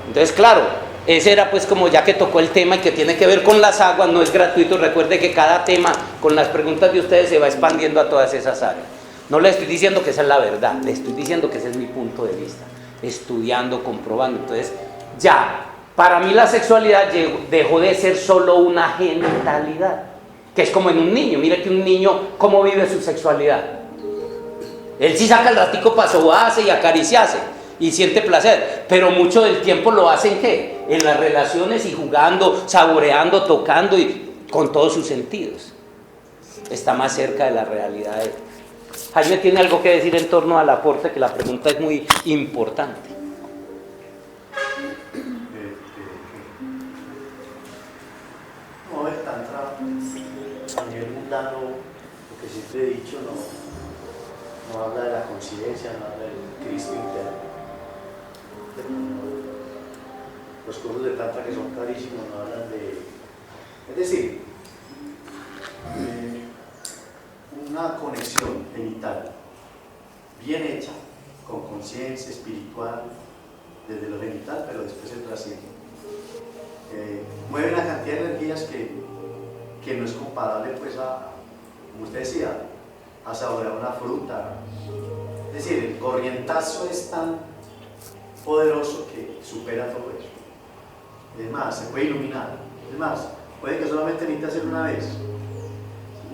Entonces, claro, ese era pues como ya que tocó el tema y que tiene que ver con las aguas, no es gratuito. Recuerde que cada tema con las preguntas de ustedes se va expandiendo a todas esas áreas. No le estoy diciendo que esa es la verdad, le estoy diciendo que ese es mi punto de vista, estudiando, comprobando. Entonces ya, para mí la sexualidad dejó de ser solo una genitalidad, que es como en un niño. Mire que un niño, ¿cómo vive su sexualidad? Él sí saca el ratico para sobarse y acariciarse y siente placer, pero mucho del tiempo lo hacen ¿qué? En las relaciones y jugando, saboreando, tocando y con todos sus sentidos. Está más cerca de la realidad. Jaime tiene algo que decir en torno al aporte, que la pregunta es muy importante. No, el tantra a nivel mundano, lo que siempre he dicho, no habla de la conciencia, no habla del Cristo interno. Los cursos de tantra, que son carísimos, no hablan de... Es decir, una conexión genital bien hecha, con conciencia espiritual, desde lo genital, pero después se trasciende. Mueve una cantidad de energías que no es comparable pues como usted decía, a saborear una fruta. Es decir, el corrientazo es tan poderoso que supera todo eso. Es más, se puede iluminar. Es más, puede que solamente necesite hacerlo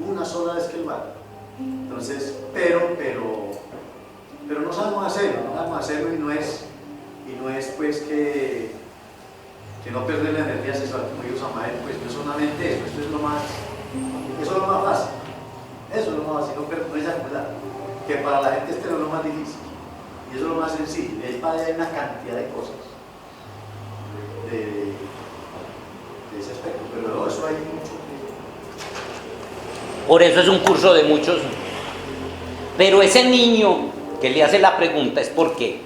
una sola vez que lo haga. Entonces, pero no sabemos hacerlo, y no es pues que no perder la energía sexual, como dijo Samael, pues no solamente eso, eso es lo más fácil. Eso es lo más fácil, no es acordar. Que para la gente este no es lo más difícil. Y eso es lo más sencillo. Es para una cantidad de cosas de ese aspecto. Pero luego eso hay mucho. Por eso es un curso de muchos. Pero ese niño que le hace la pregunta es porque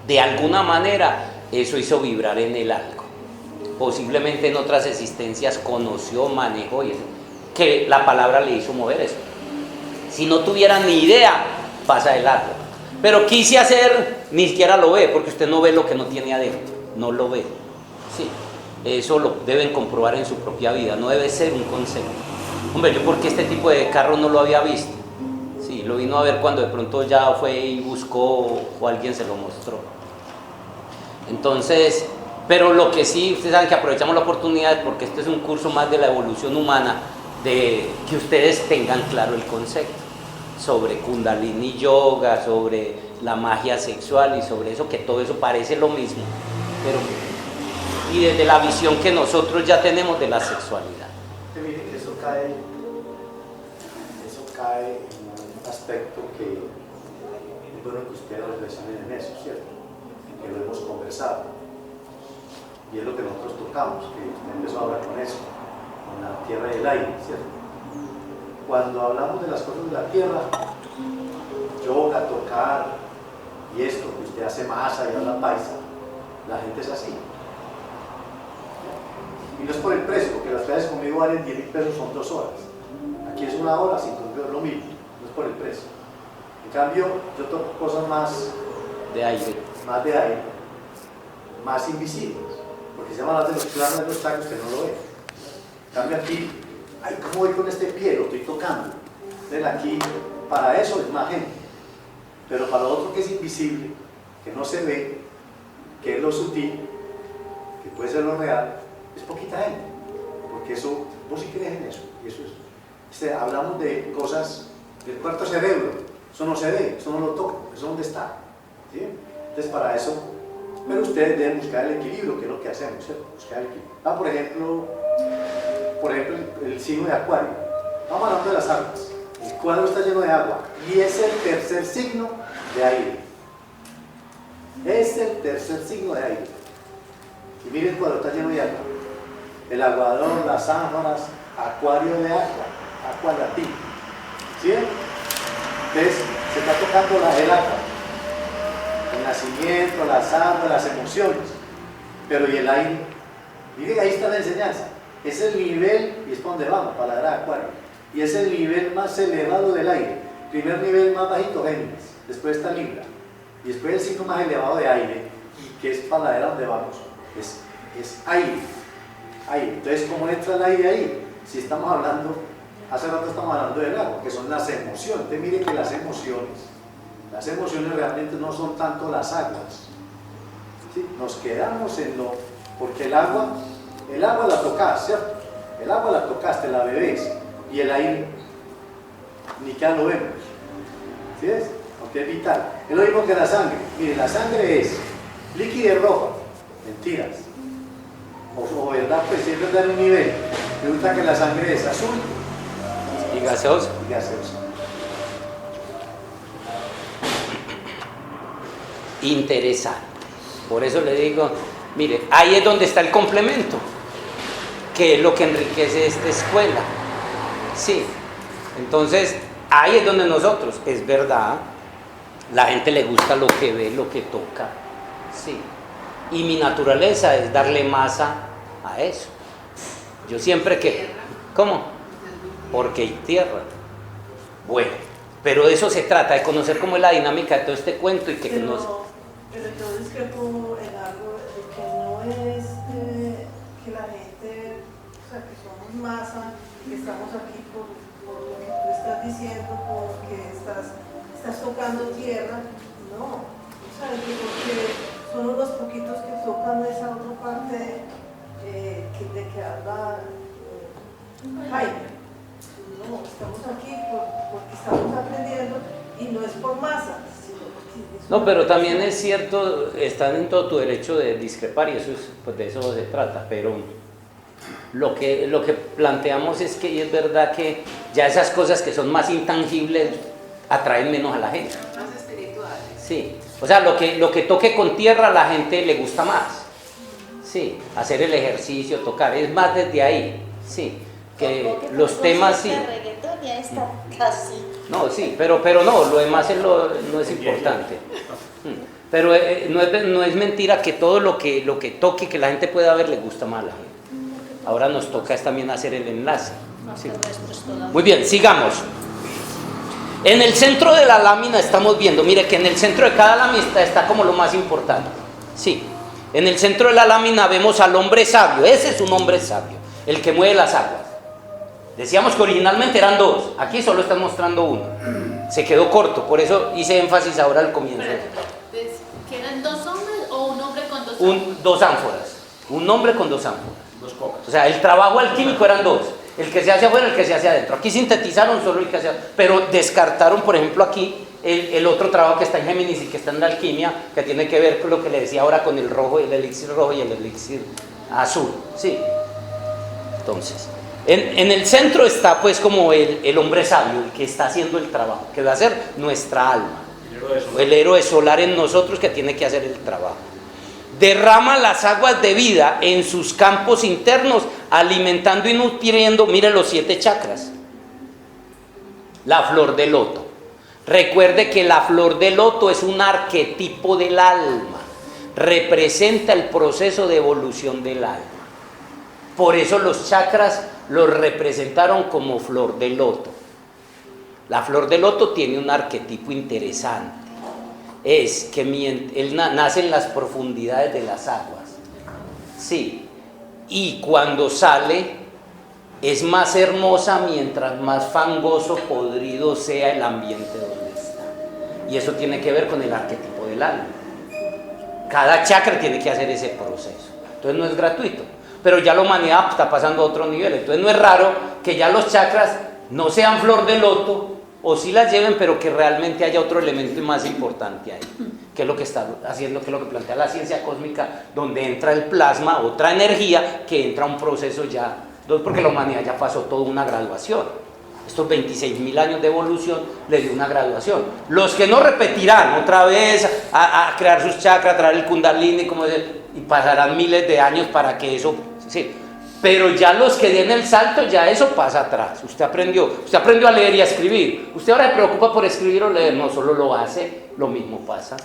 de alguna manera eso hizo vibrar en él algo. Posiblemente en otras existencias conoció, manejó y eso, que la palabra le hizo mover eso. Si no tuviera ni idea, pasa de largo. Pero quise hacer, ni siquiera lo ve, porque usted no ve lo que no tiene adentro, no lo ve. Sí. eso lo deben comprobar en su propia vida, no debe ser un concepto. Hombre, yo porque este tipo de carro no lo había visto. Sí, lo vino a ver cuando de pronto ya fue y buscó o alguien se lo mostró. Entonces, pero lo que sí, ustedes saben que aprovechamos la oportunidad porque este es un curso más de la evolución humana, de que ustedes tengan claro el concepto sobre Kundalini Yoga, sobre la magia sexual y sobre eso, que todo eso parece lo mismo, pero y desde la visión que nosotros ya tenemos de la sexualidad. Miren que eso cae en un aspecto que es bueno que ustedes reflexionen en eso, ¿cierto? Que lo hemos conversado. Y es lo que nosotros tocamos, que usted empezó a hablar con eso, con la tierra y el aire, ¿cierto? Cuando hablamos de las cosas de la tierra, yoga, tocar y esto, que usted hace masa y habla paisa, la gente es así. Y no es por el precio, porque las clases conmigo valen 10.000 pesos, son 2 horas. Aquí es 1 hora, 5 pesos, lo mismo, no es por el precio. En cambio, yo toco cosas más De aire. Más invisibles, porque se llaman las de los planos de los tacos que no lo ven. En cambio aquí, ay, ¿cómo voy con este pie? Lo estoy tocando. Entonces aquí, para eso es más gente. Pero para lo otro que es invisible, que no se ve, que es lo sutil, que puede ser lo real, es poquita gente. Porque eso, vos sí crees en eso. Y eso es. Hablamos de cosas del cuarto cerebro. Eso no se ve, eso no lo toco, eso dónde está. ¿Sí? Entonces para eso, pero ustedes deben buscar el equilibrio, que es lo que hacemos, ¿cierto? Buscar el equilibrio. Por ejemplo, el signo de Acuario. Vamos hablando de las aguas. El cuadro está lleno de agua y es el tercer signo de aire. Es el tercer signo de aire. Y miren, el cuadro está lleno de agua. El aguador, las ánforas, Acuario de agua, agua latín. ¿Sí? Entonces, se está tocando el agua. El nacimiento, las aguas, las emociones. Pero ¿y el aire? Miren, ahí está la enseñanza. Es el nivel, y es para donde vamos, para la era de Acuario. Y es el nivel más elevado del aire. Primer nivel más bajito, Géminis. Después está Libra. Y después el signo más elevado de aire, y que es para la era donde vamos, es aire. Aire. Entonces, ¿cómo entra el aire ahí? Si estamos hablando, hace rato estamos hablando del agua, que son las emociones. Entonces, miren que las emociones realmente no son tanto las aguas. ¿Sí? Nos quedamos en lo... Porque el agua la tocas, ¿cierto? El agua la tocaste, la bebés. Y el aire, ni que lo vemos. ¿Sí es? Aunque es vital. Es lo mismo que la sangre. Miren, la sangre es líquida y roja. Mentiras. O verdad, pues siempre está en un nivel. Resulta que la sangre es azul Y gaseosa. y gaseosa. Interesante. Por eso le digo, mire, ahí es donde está el complemento, que es lo que enriquece esta escuela. Sí. Entonces, ahí es donde nosotros, es verdad, la gente le gusta lo que ve, lo que toca. Sí. Y mi naturaleza es darle masa a eso. Yo siempre que... ¿Cómo? Porque hay tierra. Bueno, pero de eso se trata, de conocer cómo es la dinámica de todo este cuento y que nos... Pero yo discrepo en algo de que no es que la gente, o sea, que somos masa, que estamos aquí por lo que tú estás diciendo, porque estás tocando tierra. No, o sea, porque son unos poquitos que tocan esa otra parte de que habla Jaime. No, estamos aquí porque estamos aprendiendo y no es por masa. No, pero también es cierto, están en todo tu derecho de discrepar y eso es, pues de eso se trata, pero lo que planteamos es que es verdad que ya esas cosas que son más intangibles atraen menos a la gente. Más espirituales. Sí, o sea, lo que toque con tierra a la gente le gusta más. Sí, hacer el ejercicio, tocar, es más desde ahí, sí, que los temas sí. Reggaetón ya está casi. No, sí, pero no, lo demás no es importante. Pero no es mentira que todo lo que toque, que la gente pueda ver, le gusta más a la gente. Ahora nos toca es también hacer el enlace. Sí. Muy bien, sigamos. En el centro de la lámina estamos viendo, mire que en el centro de cada lámina está como lo más importante. Sí, En el centro de la lámina vemos al hombre sabio, ese es un hombre sabio, el que mueve las aguas. Decíamos que originalmente eran dos, aquí solo están mostrando uno. Se quedó corto, por eso hice énfasis ahora al comienzo. ¿Que eran dos hombres o un hombre con dos ánforas? Dos ánforas, un hombre con dos ánforas. Dos copas. O sea, el trabajo alquímico eran dos, el que se hace afuera y el que se hace adentro. Aquí sintetizaron solo el que se hace, pero descartaron, por ejemplo, aquí el otro trabajo que está en Géminis y que está en la alquimia, que tiene que ver con lo que le decía ahora con el rojo, el elixir rojo y el elixir azul. Sí. Entonces, en el centro está pues como el hombre sabio, el que está haciendo el trabajo, que va a ser nuestra alma, el héroe solar en nosotros que tiene que hacer el trabajo. Derrama las aguas de vida en sus campos internos, alimentando y nutriendo, mire los 7 chakras. La flor de loto. Recuerde que la flor de loto es un arquetipo del alma, representa el proceso de evolución del alma. Por eso los chakras los representaron como flor de loto. La flor de loto tiene un arquetipo interesante. Es que él nace en las profundidades de las aguas. Sí. Y cuando sale es más hermosa mientras más fangoso, podrido sea el ambiente donde está. Y eso tiene que ver con el arquetipo del alma. Cada chakra tiene que hacer ese proceso. Entonces no es gratuito. Pero ya la humanidad está pasando a otro nivel. Entonces no es raro que ya los chakras no sean flor de loto, o sí las lleven, pero que realmente haya otro elemento más importante ahí, que es lo que está haciendo, que es lo que plantea la ciencia cósmica, donde entra el plasma, otra energía, que entra a un proceso ya, porque la humanidad ya pasó toda una graduación. Estos 26.000 años de evolución le dio una graduación. Los que no repetirán otra vez a crear sus chakras, a traer el kundalini, y pasarán miles de años para que eso... Sí. Pero ya los que den el salto, ya eso pasa atrás. Usted aprendió a leer y a escribir. Usted ahora se preocupa por escribir o leer, no solo lo hace, lo mismo pasa.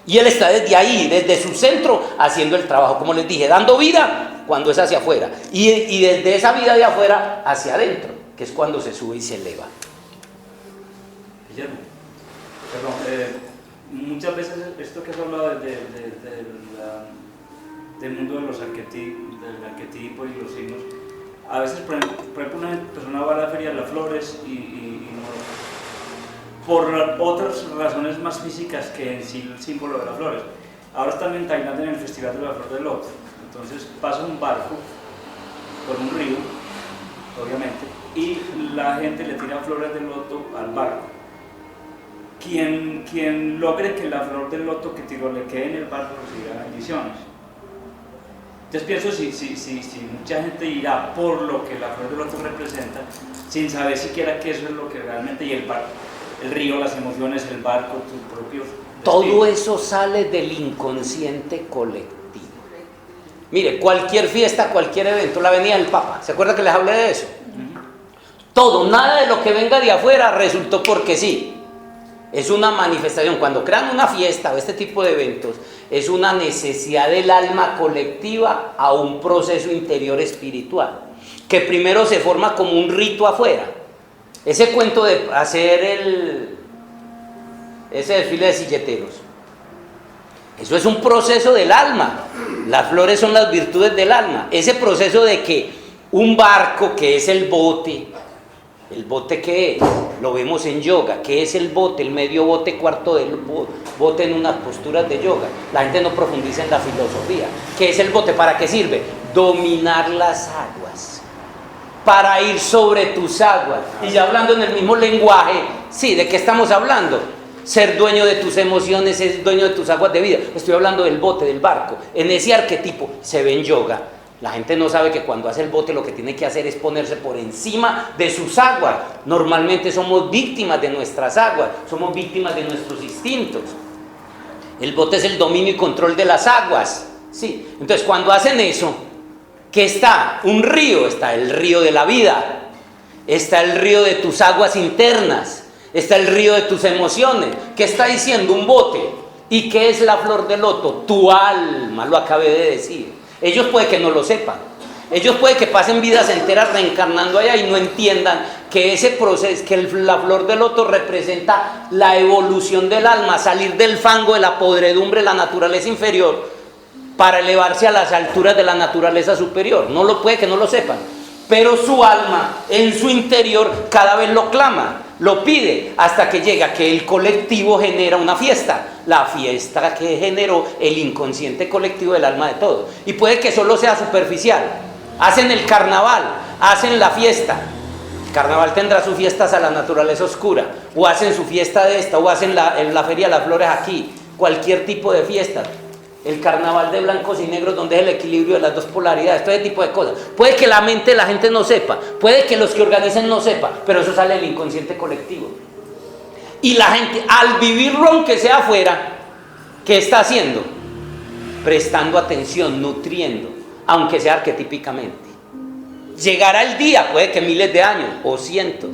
Y él está desde ahí, desde su centro, haciendo el trabajo, como les dije, dando vida cuando es hacia afuera. Y desde esa vida de afuera hacia adentro, que es cuando se sube y se eleva. Guillermo, perdón, muchas veces esto que has hablado del mundo de los arquetipos, del arquetipo y los signos, a veces, por ejemplo, una persona va a la feria de las flores y no, por otras razones más físicas que en sí el símbolo de las flores. Ahora están en Tailandia en el Festival de la Flor del Loto, entonces pasa un barco por un río, obviamente, y la gente le tira flores de loto al barco. Quien logre que la flor del loto que tiró le quede en el barco recibirá bendiciones. Entonces pienso si mucha gente irá por lo que la flor del loto representa, sin saber siquiera qué eso es lo que realmente, y el barco, el río, las emociones, el barco, tus propios... Todo eso sale del inconsciente colectivo. Mire, cualquier fiesta, cualquier evento, la venida del Papa, ¿se acuerda que les hablé de eso? Todo, nada de lo que venga de afuera resultó porque sí. Es una manifestación. Cuando crean una fiesta o este tipo de eventos, es una necesidad del alma colectiva a un proceso interior espiritual, que primero se forma como un rito afuera. Ese cuento de hacer ese desfile de silleteros, eso es un proceso del alma. Las flores son las virtudes del alma. Ese proceso de que un barco, que es el bote ¿qué es? Lo vemos en yoga. ¿Qué es el bote? El medio bote, cuarto del bote en unas posturas de yoga. La gente no profundiza en la filosofía. ¿Qué es el bote? ¿Para qué sirve? Dominar las aguas, para ir sobre tus aguas. Y ya hablando en el mismo lenguaje, sí, ¿de qué estamos hablando? Ser dueño de tus emociones, ser dueño de tus aguas de vida. Estoy hablando del bote, del barco. En ese arquetipo se ve en yoga. La gente no sabe que cuando hace el bote lo que tiene que hacer es ponerse por encima de sus aguas. Normalmente somos víctimas de nuestras aguas, somos víctimas de nuestros instintos. El bote es el dominio y control de las aguas. Sí. Entonces, cuando hacen eso, ¿qué está? Un río. Está el río de la vida, está el río de tus aguas internas, está el río de tus emociones. ¿Qué está diciendo un bote? ¿Y qué es la flor de loto? Tu alma, lo acabé de decir. Ellos puede que no lo sepan, ellos puede que pasen vidas enteras reencarnando allá y no entiendan que ese proceso, que la flor de loto representa la evolución del alma, salir del fango, de la podredumbre, la naturaleza inferior, para elevarse a las alturas de la naturaleza superior. No lo puede que no lo sepan, pero su alma en su interior cada vez lo clama, lo pide, hasta que llega que el colectivo genera una fiesta, la fiesta que generó el inconsciente colectivo del alma de todos. Y puede que solo sea superficial. Hacen el carnaval, hacen la fiesta. El carnaval tendrá sus fiestas a la naturaleza oscura, o hacen su fiesta de esta, o hacen la feria de las flores aquí, cualquier tipo de fiesta. El carnaval de blancos y negros, donde es el equilibrio de las dos polaridades, todo ese tipo de cosas. Puede que la mente de la gente no sepa, puede que los que organicen no sepan, pero eso sale del inconsciente colectivo. Y la gente, al vivirlo aunque sea afuera, ¿qué está haciendo? Prestando atención, nutriendo, aunque sea arquetípicamente. Llegará el día, puede que miles de años o cientos,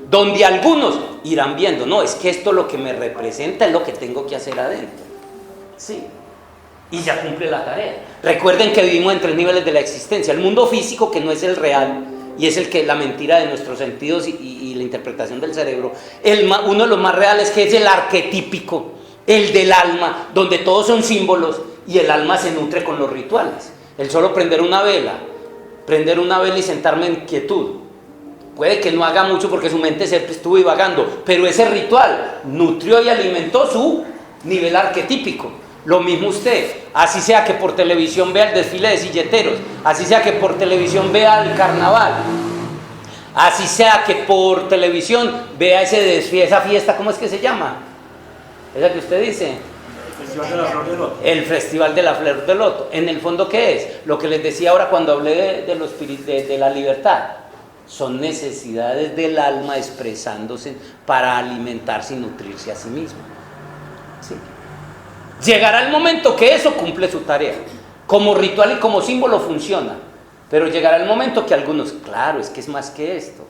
donde algunos irán viendo, no, es que esto lo que me representa es lo que tengo que hacer adentro. Sí. Y ya cumple la tarea. Recuerden que vivimos en 3 niveles de la existencia: el mundo físico, que no es el real y es el que la mentira de nuestros sentidos y la interpretación del cerebro; uno de los más reales, que es el arquetípico, el del alma, donde todos son símbolos y el alma se nutre con los rituales. El solo prender una vela y sentarme en quietud, puede que no haga mucho porque su mente se estuvo divagando, pero ese ritual nutrió y alimentó su nivel arquetípico. Lo mismo usted, así sea que por televisión vea el desfile de silleteros, así sea que por televisión vea el carnaval, así sea que por televisión vea ese desfile, esa fiesta, ¿cómo es que se llama? Esa que usted dice. El Festival de la Flor de Loto. El Festival de la Flor de Loto. En el fondo, ¿qué es? Lo que les decía ahora cuando hablé de la libertad. Son necesidades del alma expresándose para alimentarse y nutrirse a sí mismo. ¿Sí? Llegará el momento que eso cumple su tarea. Como ritual y como símbolo funciona. Pero llegará el momento que algunos, claro, es que es más que esto.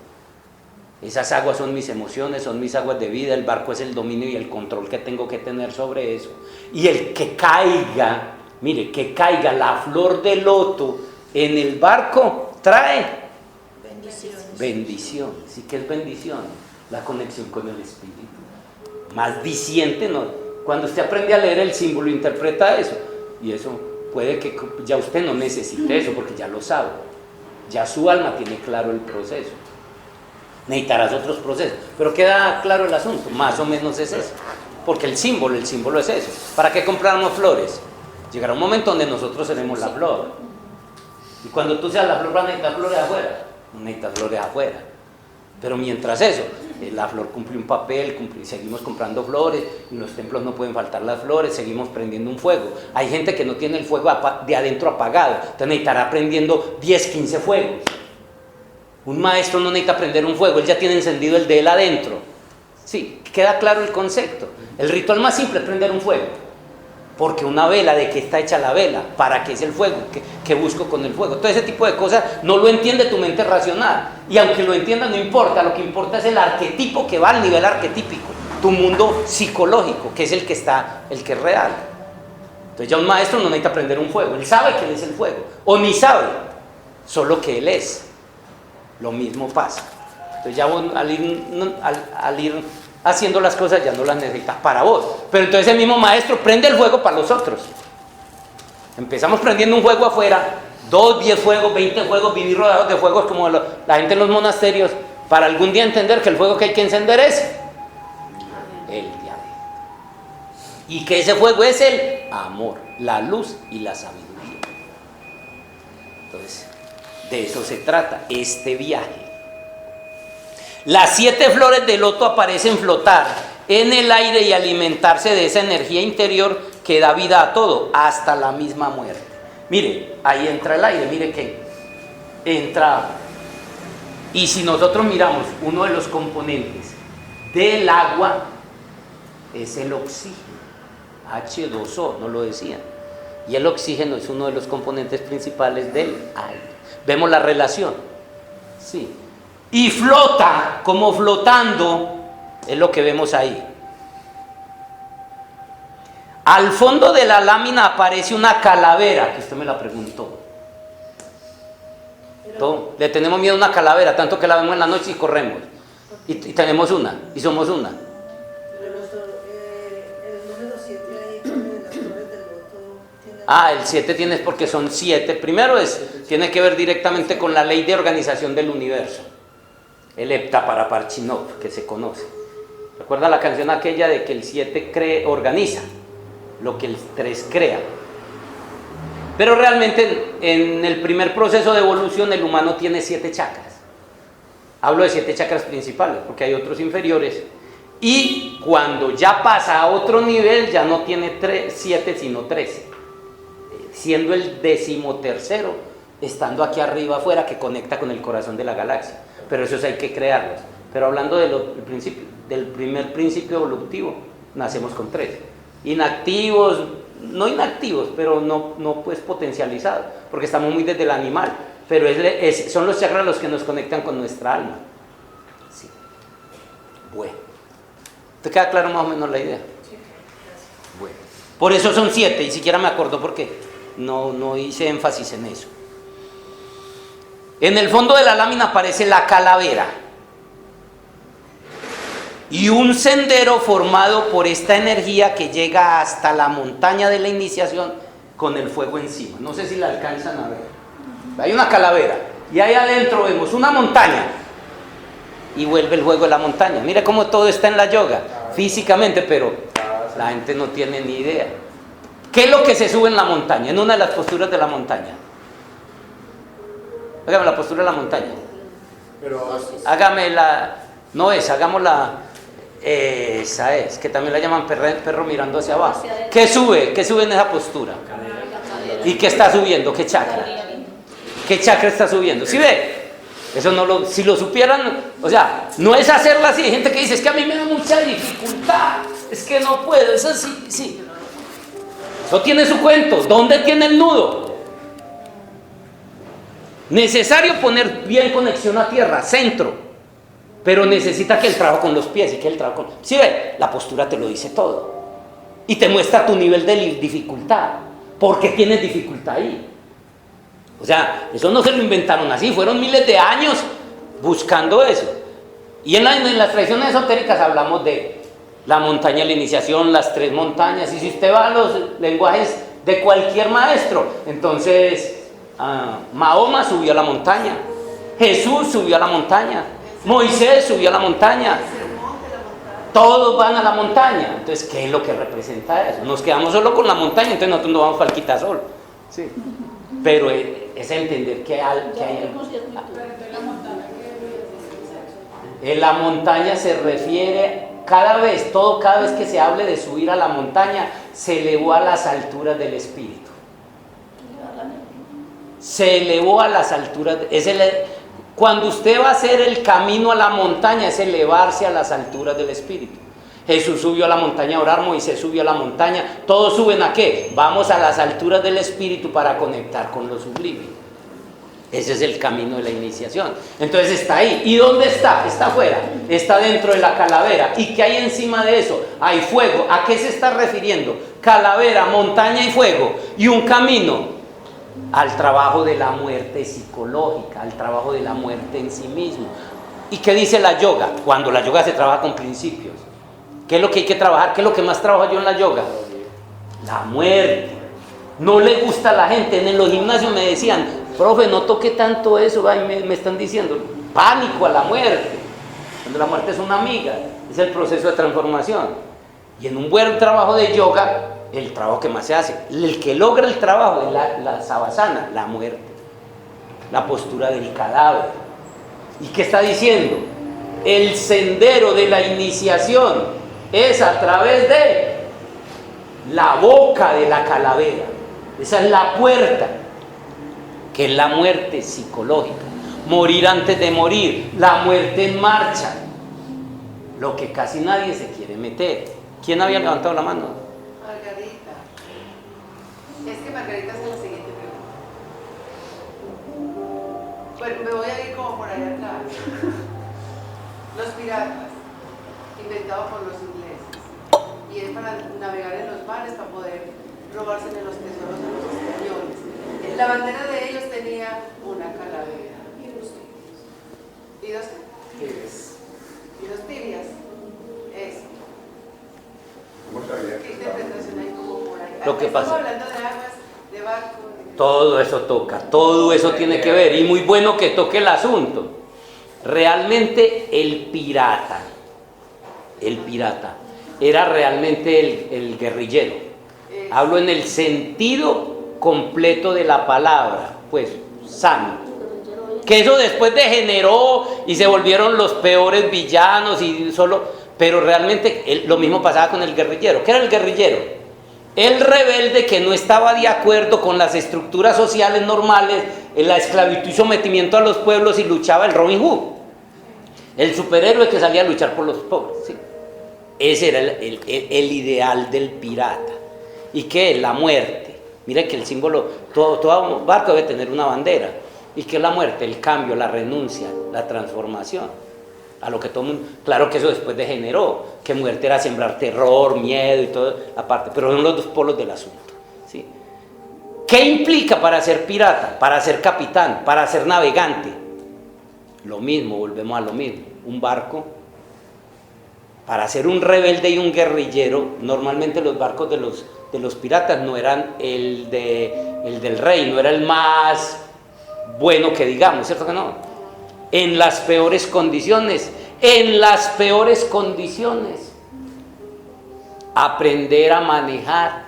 Esas aguas son mis emociones, son mis aguas de vida, el barco es el dominio y el control que tengo que tener sobre eso. Y el que caiga, mire, que caiga la flor de loto en el barco trae bendición. Sí, que es bendición, la conexión con el espíritu. Más diciente, ¿no? Cuando usted aprende a leer el símbolo, interpreta eso. Y eso puede que ya usted no necesite eso porque ya lo sabe. Ya su alma tiene claro el proceso. Necesitarás otros procesos, pero queda claro el asunto, más o menos es eso, porque el símbolo es eso. ¿Para qué compramos flores? Llegará un momento donde nosotros seremos la flor, y cuando tú seas la flor vas a necesitar flores afuera, no necesitas flores afuera, pero mientras eso, la flor cumple un papel, seguimos comprando flores, y en los templos no pueden faltar las flores, seguimos prendiendo un fuego. Hay gente que no tiene el fuego de adentro apagado, entonces necesitará prendiendo 10, 15 fuegos. Un maestro no necesita prender un fuego, él ya tiene encendido el de él adentro. Sí, queda claro el concepto. El ritual más simple es prender un fuego. Porque una vela, ¿de qué está hecha la vela? ¿Para qué es el fuego? ¿Qué busco con el fuego? Todo ese tipo de cosas no lo entiende tu mente racional. Y aunque lo entienda, no importa. Lo que importa es el arquetipo que va al nivel arquetípico. Tu mundo psicológico, que es el que es real. Entonces ya un maestro no necesita prender un fuego. Él sabe que él es el fuego. O ni sabe, solo que él es. Lo mismo pasa. Entonces ya vos, al ir haciendo las cosas ya no las necesitas para vos. Pero entonces el mismo maestro prende el fuego para los otros. Empezamos prendiendo un fuego afuera, 2, 10 fuegos, 20 fuegos, vivir rodeados de fuegos como la gente en los monasterios, para algún día entender que el fuego que hay que encender es el de adentro. Y que ese fuego es el amor, la luz y la sabiduría. Entonces, de eso se trata este viaje. Las 7 flores de loto aparecen flotar en el aire y alimentarse de esa energía interior que da vida a todo, hasta la misma muerte. Mire, ahí entra el aire, mire que entra. Y si nosotros miramos, uno de los componentes del agua es el oxígeno, H2O, no lo decían. Y el oxígeno es uno de los componentes principales del aire. Vemos la relación, sí. Y flota, como flotando, es lo que vemos ahí. Al fondo de la lámina aparece una calavera, que usted me la preguntó. Le tenemos miedo a una calavera, tanto que la vemos en la noche y corremos. Y tenemos una, y somos una. Pero el número 7 ahí, de las flores del loto, tiene El 7 tienes porque son 7. Primero tiene que ver directamente con la ley de organización del universo. El Heptaparaparchinov, que se conoce. ¿Recuerda la canción aquella de que el 7 organiza lo que el 3 crea? Pero realmente en el primer proceso de evolución el humano tiene 7 chakras. Hablo de 7 chakras principales porque hay otros inferiores. Y cuando ya pasa a otro nivel ya no tiene 7 sino 13. Siendo el 13º, estando aquí arriba afuera que conecta con el corazón de la galaxia. Pero esos hay que crearlos. Pero hablando del primer principio evolutivo, nacemos con 3. Inactivos, no inactivos, pero no pues potencializados, porque estamos muy desde el animal. Pero son los chakras los que nos conectan con nuestra alma. Sí. Bueno. ¿Te queda claro más o menos la idea? Sí, gracias. Bueno. Por eso son 7, y siquiera me acuerdo porque no hice énfasis en eso. En el fondo de la lámina aparece la calavera y un sendero formado por esta energía que llega hasta la montaña de la iniciación con el fuego encima. No sé si la alcanzan a ver. Hay una calavera y ahí adentro vemos una montaña y vuelve el juego de la montaña. Mira cómo todo está en la yoga físicamente, pero la gente no tiene ni idea. ¿Qué es lo que se sube en la montaña? En una de las posturas de la montaña. Hágame la postura de la montaña. Hágame la... No es, hagámosla... Esa es, que también la llaman perro mirando hacia abajo. ¿Qué sube? ¿Qué sube en esa postura? ¿Y qué está subiendo? ¿Qué chakra? ¿Qué chakra está subiendo? ¿Sí ve? Eso si lo supieran, o sea, no es hacerla así. Hay gente que dice, es que a mí me da mucha dificultad, es que no puedo, eso sí. Eso tiene su cuento. ¿Dónde tiene el nudo? Necesario poner bien conexión a tierra, centro, pero necesita que el trabajo con los pies y que el trabajo con... ¿Sí ve? La postura te lo dice todo y te muestra tu nivel de dificultad. ¿Por qué tienes dificultad ahí? O sea, eso no se lo inventaron así, fueron miles de años buscando eso. Y en las tradiciones esotéricas hablamos de la montaña de la iniciación, las 3 montañas, y si usted va a los lenguajes de cualquier maestro, entonces Mahoma subió a la montaña, Jesús subió a la montaña, Moisés subió a la montaña, todos van a la montaña. Entonces, ¿qué es lo que representa eso? Nos quedamos solo con la montaña, entonces nosotros no vamos para el quitasol. Sí. Pero es entender que hay en la montaña se refiere cada vez que se hable de subir a la montaña, se elevó a las alturas del espíritu. Se elevó a las alturas. Cuando usted va a hacer el camino a la montaña, es elevarse a las alturas del espíritu. Jesús subió a la montaña a orar, Moisés subió a la montaña. ¿Todos suben a qué? Vamos a las alturas del espíritu para conectar con lo sublime. Ese es el camino de la iniciación. Entonces está ahí. ¿Y dónde está? Está afuera. Está dentro de la calavera. ¿Y qué hay encima de eso? Hay fuego. ¿A qué se está refiriendo? Calavera, montaña y fuego. Y un camino al trabajo de la muerte psicológica, al trabajo de la muerte en sí mismo. ¿Y qué dice la yoga? Cuando la yoga se trabaja con principios. ¿Qué es lo que hay que trabajar? ¿Qué es lo que más trabajo yo en la yoga? La muerte. No le gusta a la gente. En los gimnasios me decían, profe, no toque tanto eso. Ay, me están diciendo, pánico a la muerte. Cuando la muerte es una amiga, es el proceso de transformación. Y en un buen trabajo de yoga, el trabajo que más se hace, el que logra el trabajo es la savasana, la muerte, la postura del cadáver. ¿Y qué está diciendo? El sendero de la iniciación es a través de la boca de la calavera. Esa es la puerta, que es la muerte psicológica. Morir antes de morir, la muerte en marcha, lo que casi nadie se quiere meter. ¿Quién había levantado la mano? Margarita. Es que Margarita hace la siguiente pregunta. Bueno, me voy a ir como por allá atrás. Los piratas, inventados por los ingleses, y es para navegar en los mares, para poder robarse de los tesoros de los españoles. La bandera de ellos tenía una calavera y dos tibias. Eso. ¿Cómo sabía ¿Qué interpretación hay como por ahí? Lo que pasa. Estamos hablando de aguas Todo eso toca, todo eso tiene que ver, y muy bueno que toque el asunto. Realmente el pirata era realmente el guerrillero. Hablo en el sentido completo de la palabra, pues sano. Que eso después degeneró y se volvieron los peores villanos y solo, pero realmente lo mismo pasaba con el guerrillero. ¿Qué era el guerrillero? El rebelde que no estaba de acuerdo con las estructuras sociales normales, en la esclavitud y sometimiento a los pueblos, y luchaba el Robin Hood, el superhéroe que salía a luchar por los pobres, ¿sí? Ese era el ideal del pirata. ¿Y qué es? La muerte. Mira que el símbolo, todo barco debe tener una bandera. ¿Y qué es la muerte? El cambio, la renuncia, la transformación. A lo que todo mundo, claro que eso después degeneró, que muerte era sembrar terror, miedo y toda la parte, pero son los dos polos del asunto, ¿sí? ¿Qué implica para ser pirata, para ser capitán, para ser navegante? Lo mismo, volvemos a lo mismo, un barco. Para ser un rebelde y un guerrillero, normalmente los barcos de los piratas no eran el del rey, no era el más bueno que digamos, ¿cierto que no? En las peores condiciones, aprender a manejar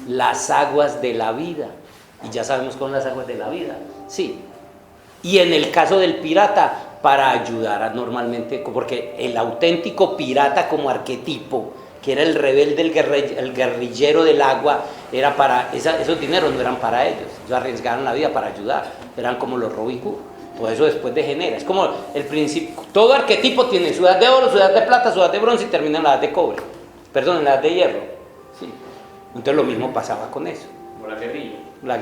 las aguas de la vida. Y ya sabemos con las aguas de la vida, sí. Y en el caso del pirata, para ayudar normalmente, porque el auténtico pirata como arquetipo, que era el rebelde, el guerrillero del agua, era para, esos dineros no eran para ellos, ellos arriesgaron la vida para ayudar, eran como los Robin Hood. Todo eso después degenera, es como el principio, todo arquetipo tiene su edad de oro, su edad de plata, su edad de bronce y termina en la edad de cobre, perdón, en la edad de hierro, sí. Entonces lo mismo pasaba con eso. Como la guerrilla. La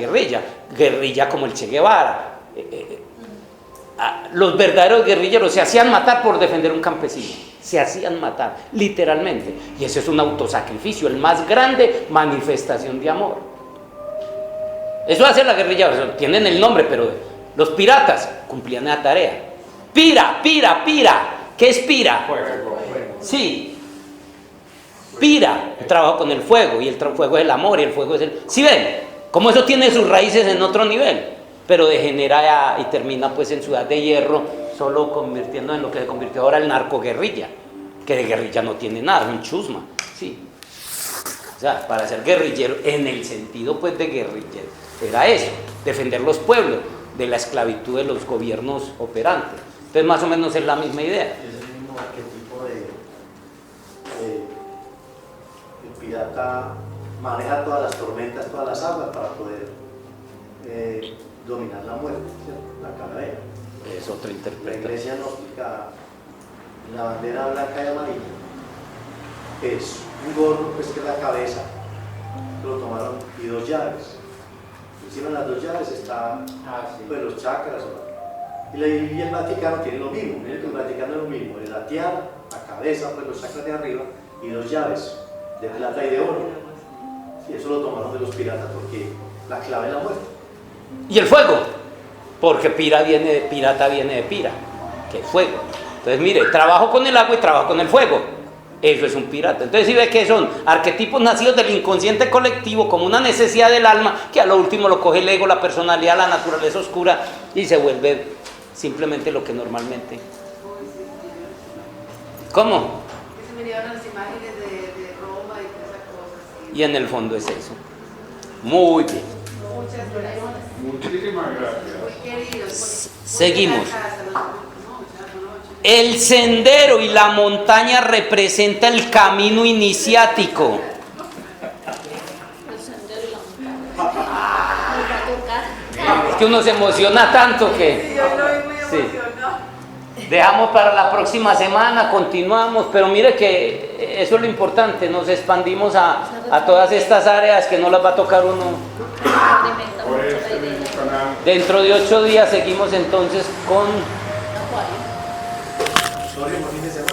guerrilla como el Che Guevara. Los verdaderos guerrilleros se hacían matar por defender un campesino, se hacían matar, literalmente, y ese es un autosacrificio, el más grande manifestación de amor. Eso hace la guerrilla, tienen el nombre, pero los piratas cumplían la tarea. Pira, ¿qué es pira? Fuego. Sí, pira, el trabajo con el fuego, y el fuego es el amor, y el fuego es el... ¿Sí ven? Como eso tiene sus raíces en otro nivel, pero degenera y termina pues en Ciudad de Hierro, solo convirtiendo en lo que se convirtió ahora el narcoguerrilla, que de guerrilla no tiene nada, es un chusma, sí. O sea, para ser guerrillero, en el sentido pues de guerrillero, era eso, defender los pueblos de la esclavitud de los gobiernos operantes. Entonces más o menos es la misma idea. Es el mismo arquetipo el pirata maneja todas las tormentas, todas las aguas para poder dominar la muerte, ¿cierto? La calavera. Es otra La interpretación. iglesia gnóstica, la bandera blanca y amarilla, es un gorro, pues que es la cabeza, lo tomaron, y dos llaves. Encima de las dos llaves está pues, los chakras. Y el Vaticano tiene lo mismo, miren que el Vaticano es lo mismo, es la tiara, la cabeza, pues los chakras de arriba, y dos llaves de plata y de oro. Y eso lo tomaron de los piratas porque la clave es la muerte. Y el fuego, porque pirata viene de pira, que es fuego. Entonces mire, trabajo con el agua y trabajo con el fuego. Eso es un pirata. Entonces si ve que son arquetipos nacidos del inconsciente colectivo como una necesidad del alma, que a lo último lo coge el ego, la personalidad, la naturaleza oscura, y se vuelve simplemente lo que normalmente. ¿Cómo? Que se me dieron las imágenes de Roma y todas esas cosas. Y en el fondo es eso. Muy bien. Muchas gracias. Muchísimas gracias. Muy queridos. Seguimos. El sendero y la montaña representa el camino iniciático. El sendero y la montaña. Nos va a tocar. Es que uno se emociona tanto que... Sí, yo estoy muy Sí. emocionada. Dejamos para la próxima semana, continuamos, pero mire que eso es lo importante, nos expandimos a todas estas áreas que no las va a tocar uno. Experimenta Por mucho eso la idea. mencionamos. Dentro de 8 días seguimos entonces con... Acuario. Sorry, por fin de semana.